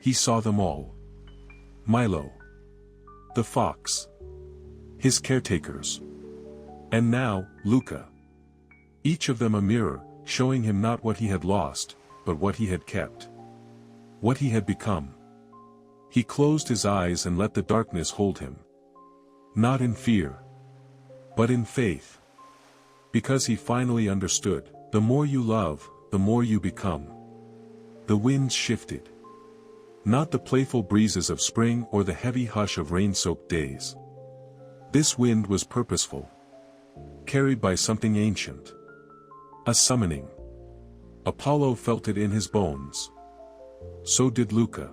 He saw them all. Milo. The fox. His caretakers. And now, Luca. Each of them a mirror, showing him not what he had lost, but what he had kept. What he had become. He closed his eyes and let the darkness hold him. Not in fear. But in faith. Because he finally understood, the more you love, the more you become. The winds shifted. Not the playful breezes of spring or the heavy hush of rain-soaked days. This wind was purposeful. Carried by something ancient. A summoning. Apollo felt it in his bones. So did Luca.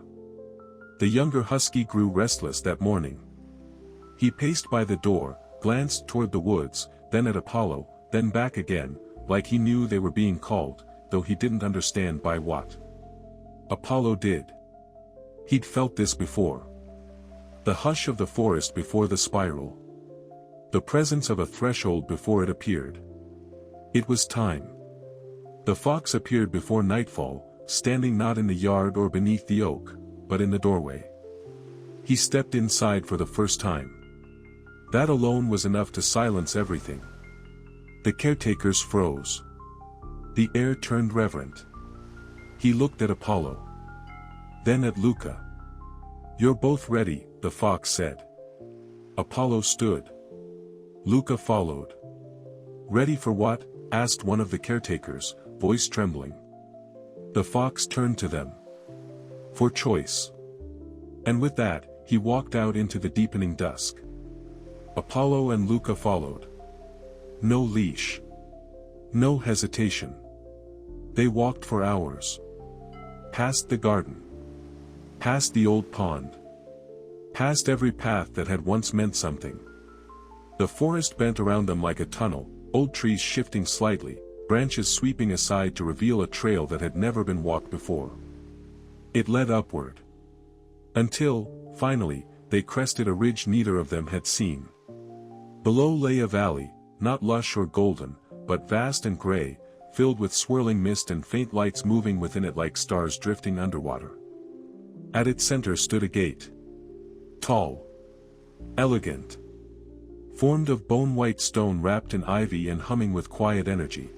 The younger Husky grew restless that morning. He paced by the door, glanced toward the woods, then at Apollo, then back again, like he knew they were being called, though he didn't understand by what. Apollo did. He'd felt this before. The hush of the forest before the spiral. The presence of a threshold before it appeared. It was time. The fox appeared before nightfall, standing not in the yard or beneath the oak, but in the doorway. He stepped inside for the first time. That alone was enough to silence everything. The caretakers froze. The air turned reverent. He looked at Apollo. Then at Luca. You're both ready, the fox said. Apollo stood. Luca followed. Ready for what? Asked one of the caretakers, voice trembling. The fox turned to them. For choice. And with that, he walked out into the deepening dusk. Apollo and Luca followed. No leash. No hesitation. They walked for hours. Past the garden. Past the old pond. Past every path that had once meant something. The forest bent around them like a tunnel, old trees shifting slightly, branches sweeping aside to reveal a trail that had never been walked before. It led upward. Until, finally, they crested a ridge neither of them had seen. Below lay a valley, not lush or golden, but vast and gray, filled with swirling mist and faint lights moving within it like stars drifting underwater. At its center stood a gate. Tall. Elegant. Formed of bone-white stone wrapped in ivy and humming with quiet energy.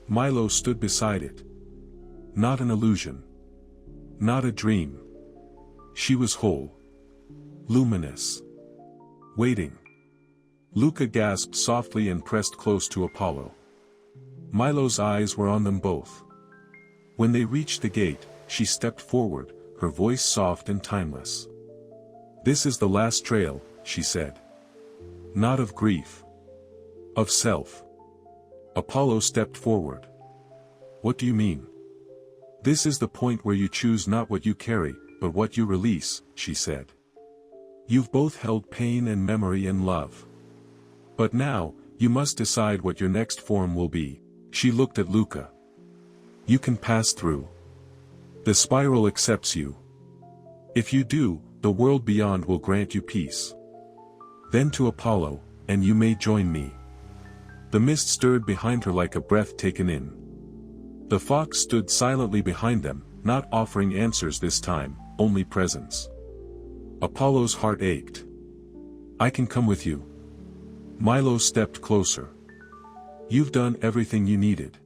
Milo stood beside it. Not an illusion. Not a dream. She was whole. Luminous. Waiting. Luca gasped softly and pressed close to Apollo. Milo's eyes were on them both. When they reached the gate, she stepped forward, her voice soft and timeless. This is the last trail, she said. Not of grief. Of self. Apollo stepped forward. What do you mean? This is the point where you choose not what you carry, but what you release, she said. You've both held pain and memory and love. But now, you must decide what your next form will be. She looked at Luca. You can pass through. The spiral accepts you. If you do, the world beyond will grant you peace. Then to Apollo, and you may join me. The mist stirred behind her like a breath taken in. The fox stood silently behind them, not offering answers this time, only presence. Apollo's heart ached. I can come with you. Milo stepped closer. You've done everything you needed.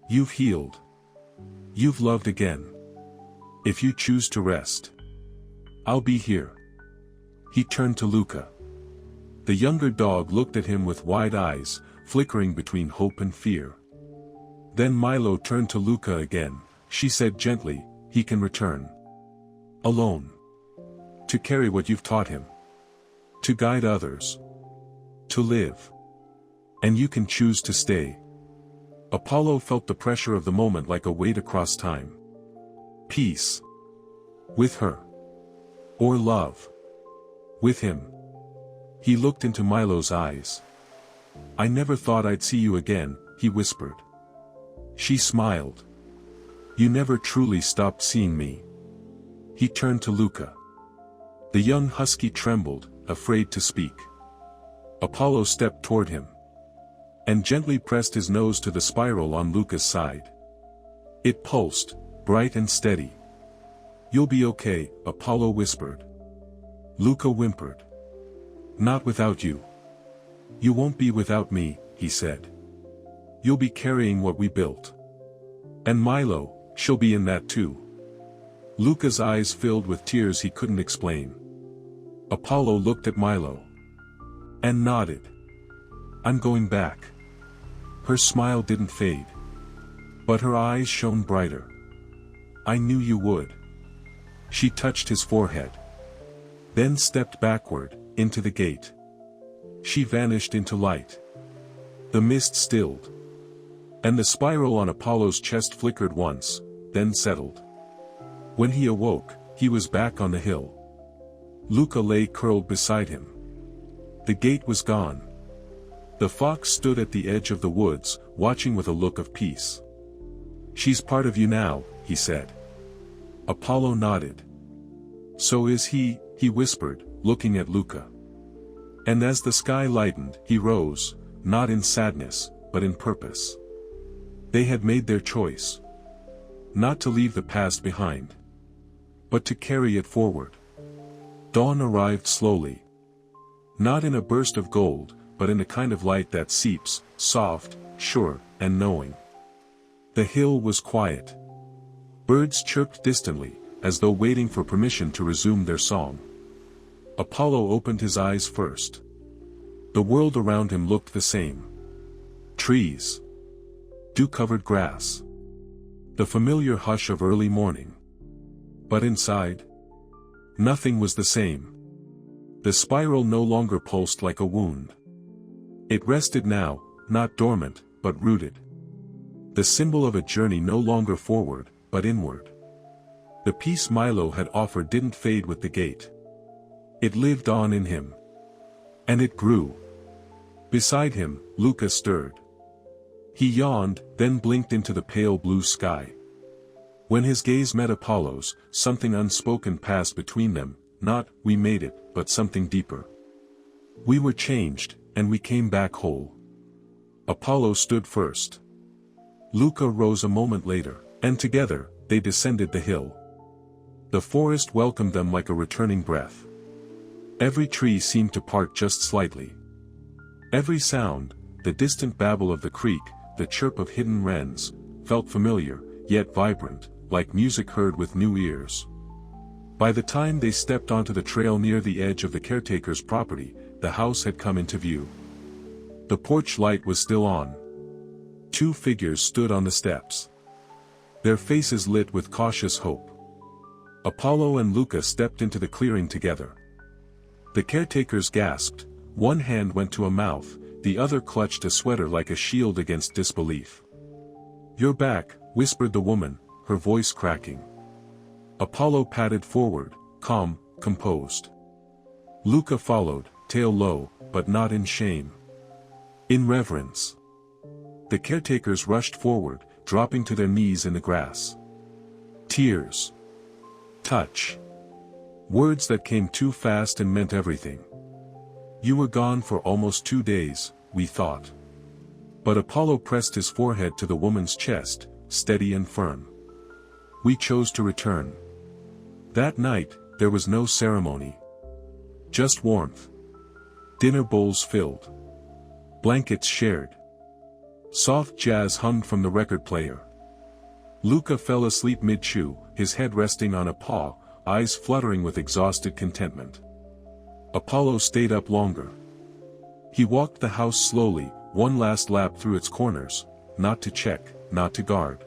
You've healed. You've loved again. If you choose to rest, I'll be here. He turned to Luca. The younger dog looked at him with wide eyes, flickering between hope and fear. Then Milo turned to Luca again. She said gently, he can return. Alone. To carry what you've taught him. To guide others. To live. And you can choose to stay. Apollo felt the pressure of the moment like a weight across time. Peace. With her. Or love. With him. He looked into Milo's eyes. I never thought I'd see you again, he whispered. She smiled. You never truly stopped seeing me. He turned to Luca. The young husky trembled, afraid to speak. Apollo stepped toward him. And gently pressed his nose to the spiral on Luca's side. It pulsed, bright and steady. You'll be okay, Apollo whispered. Luca whimpered. Not without you. You won't be without me, he said. You'll be carrying what we built. And Milo, she'll be in that too. Luca's eyes filled with tears he couldn't explain. Apollo looked at Milo. And nodded. I'm going back. Her smile didn't fade. But her eyes shone brighter. I knew you would. She touched his forehead. Then stepped backward, into the gate. She vanished into light. The mist stilled. And the spiral on Apollo's chest flickered once, then settled. When he awoke, he was back on the hill. Luca lay curled beside him. The gate was gone. The fox stood at the edge of the woods, watching with a look of peace. She's part of you now, he said. Apollo nodded. So is he whispered, looking at Luca. And as the sky lightened, he rose, not in sadness, but in purpose. They had made their choice. Not to leave the past behind. But to carry it forward. Dawn arrived slowly. Not in a burst of gold, but in a kind of light that seeps, soft, sure, and knowing. The hill was quiet. Birds chirped distantly, as though waiting for permission to resume their song. Apollo opened his eyes first. The world around him looked the same. Trees. Dew-covered grass. The familiar hush of early morning. But inside? Nothing was the same. The spiral no longer pulsed like a wound. It rested now, not dormant, but rooted. The symbol of a journey no longer forward, but inward. The peace Milo had offered didn't fade with the gate. It lived on in him. And it grew. Beside him, Luca stirred. He yawned, then blinked into the pale blue sky. When his gaze met Apollo's, something unspoken passed between them, not, we made it, but something deeper. We were changed, and we came back whole. Apollo stood first. Luca rose a moment later, and together, they descended the hill. The forest welcomed them like a returning breath. Every tree seemed to part just slightly. Every sound, the distant babble of the creek, the chirp of hidden wrens, felt familiar, yet vibrant, like music heard with new ears. By the time they stepped onto the trail near the edge of the caretaker's property, the house had come into view. The porch light was still on. Two figures stood on the steps. Their faces lit with cautious hope. Apollo and Luca stepped into the clearing together. The caretakers gasped, one hand went to a mouth, the other clutched a sweater like a shield against disbelief. "You're back," whispered the woman, her voice cracking. Apollo padded forward, calm, composed. Luca followed, tail low, but not in shame. In reverence. The caretakers rushed forward, dropping to their knees in the grass. Tears. Touch. Words that came too fast and meant everything. "You were gone for almost 2 days, we thought." But Apollo pressed his forehead to the woman's chest, steady and firm. "We chose to return." That night, there was no ceremony. Just warmth. Dinner bowls filled. Blankets shared. Soft jazz hummed from the record player. Luca fell asleep mid-chew, his head resting on a paw, eyes fluttering with exhausted contentment. Apollo stayed up longer. He walked the house slowly, one last lap through its corners, not to check, not to guard.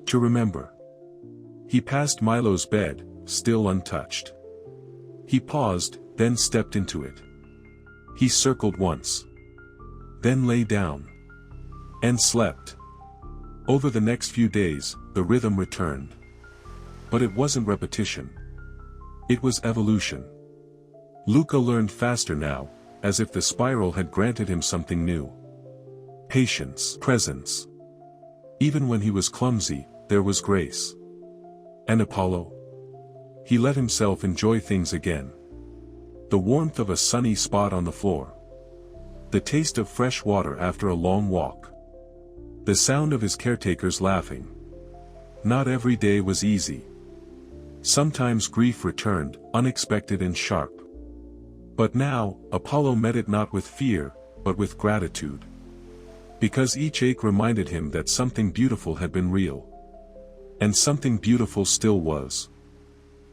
To remember. He passed Milo's bed, still untouched. He paused, then stepped into it. He circled once. Then lay down. And slept. Over the next few days, the rhythm returned. But it wasn't repetition. It was evolution. Luca learned faster now, as if the spiral had granted him something new. Patience, presence. Even when he was clumsy, there was grace. And Apollo? He let himself enjoy things again. The warmth of a sunny spot on the floor. The taste of fresh water after a long walk. The sound of his caretakers laughing. Not every day was easy. Sometimes grief returned, unexpected and sharp. But now, Apollo met it not with fear, but with gratitude. Because each ache reminded him that something beautiful had been real. And something beautiful still was.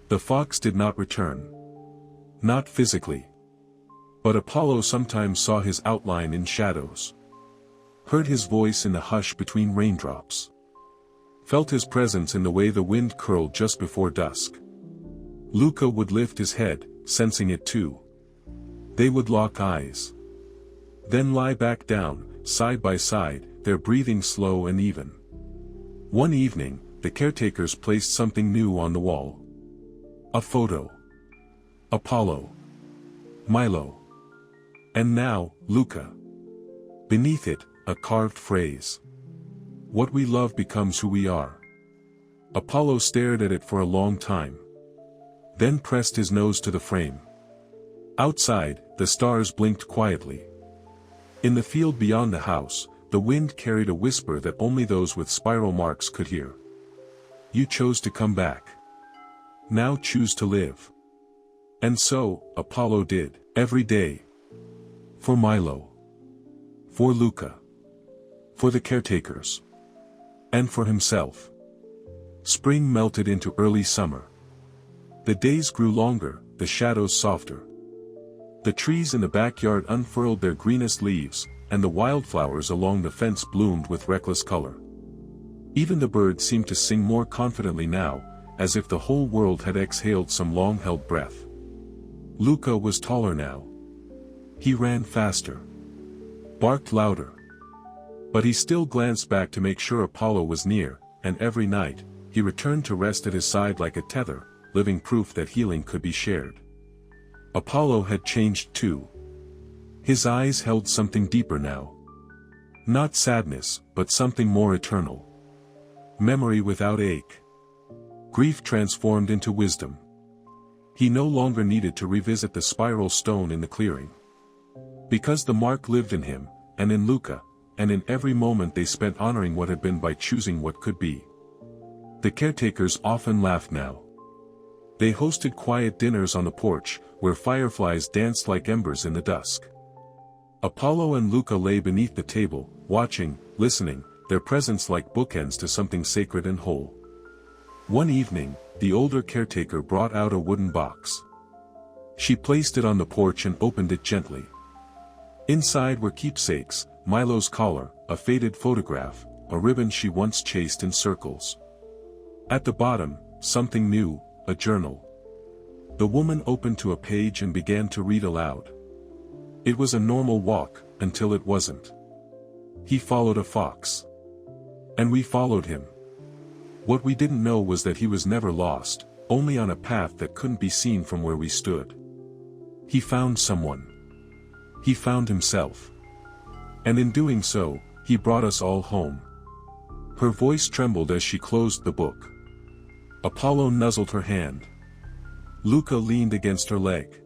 The fox did not return. Not physically. But Apollo sometimes saw his outline in shadows. Heard his voice in the hush between raindrops. Felt his presence in the way the wind curled just before dusk. Luca would lift his head, sensing it too. They would lock eyes. Then lie back down, side by side, their breathing slow and even. One evening, the caretakers placed something new on the wall. A photo. Apollo. Milo. And now, Luca. Beneath it, a carved phrase. What we love becomes who we are. Apollo stared at it for a long time. Then pressed his nose to the frame. Outside, the stars blinked quietly. In the field beyond the house, the wind carried a whisper that only those with spiral marks could hear. You chose to come back. Now choose to live. And so, Apollo did, every day. For Milo. For Luca. For the caretakers. And for himself. Spring melted into early summer. The days grew longer, the shadows softer. The trees in the backyard unfurled their greenest leaves, and the wildflowers along the fence bloomed with reckless color. Even the birds seemed to sing more confidently now, as if the whole world had exhaled some long-held breath. Luca was taller now. He ran faster. Barked louder. But he still glanced back to make sure Apollo was near, and every night, he returned to rest at his side like a tether, living proof that healing could be shared. Apollo had changed too. His eyes held something deeper now. Not sadness, but something more eternal. Memory without ache. Grief transformed into wisdom. He no longer needed to revisit the spiral stone in the clearing. Because the mark lived in him, and in Luca, and in every moment they spent honoring what had been by choosing what could be. The caretakers often laughed now. They hosted quiet dinners on the porch, where fireflies danced like embers in the dusk. Apollo and Luca lay beneath the table, watching, listening, their presence like bookends to something sacred and whole. One evening, the older caretaker brought out a wooden box. She placed it on the porch and opened it gently. Inside were keepsakes, Milo's collar, a faded photograph, a ribbon she once chased in circles. At the bottom, something new, a journal. The woman opened to a page and began to read aloud. It was a normal walk, until it wasn't. He followed a fox. And we followed him. What we didn't know was that he was never lost, only on a path that couldn't be seen from where we stood. He found someone. He found himself. And in doing so, he brought us all home. Her voice trembled as she closed the book. Apollo nuzzled her hand. Luca leaned against her leg.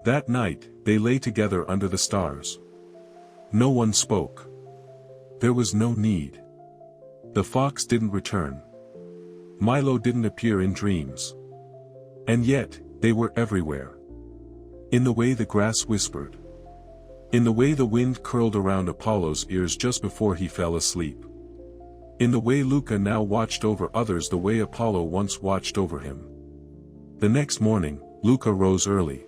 That night, they lay together under the stars. No one spoke. There was no need. The fox didn't return. Milo didn't appear in dreams. And yet, they were everywhere. In the way the grass whispered. In the way the wind curled around Apollo's ears just before he fell asleep. In the way Luca now watched over others the way Apollo once watched over him. The next morning, Luca rose early.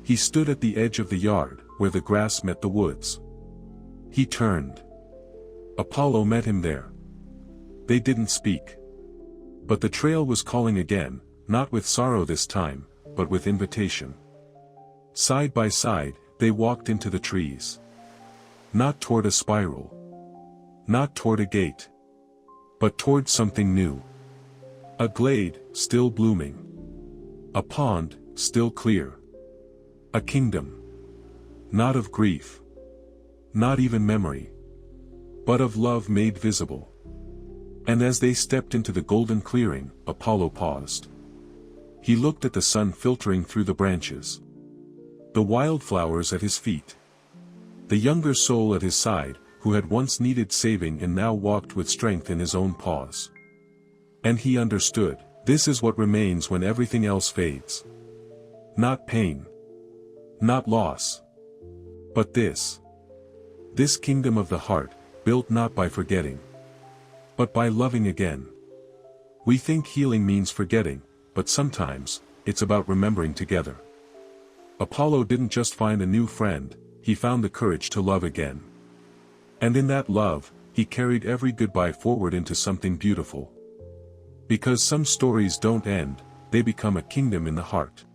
He stood at the edge of the yard, where the grass met the woods. He turned. Apollo met him there. They didn't speak. But the trail was calling again, not with sorrow this time, but with invitation. Side by side, they walked into the trees. Not toward a spiral. Not toward a gate. But toward something new. A glade, still blooming. A pond, still clear. A kingdom. Not of grief. Not even memory. But of love made visible. And as they stepped into the golden clearing, Apollo paused. He looked at the sun filtering through the branches. The wildflowers at his feet. The younger soul at his side, who had once needed saving and now walked with strength in his own paws. And he understood, this is what remains when everything else fades. Not pain. Not loss. But this. This kingdom of the heart, built not by forgetting, but by loving again. We think healing means forgetting, but sometimes, it's about remembering together. Apollo didn't just find a new friend, he found the courage to love again. And in that love, he carried every goodbye forward into something beautiful. Because some stories don't end, they become a kingdom in the heart.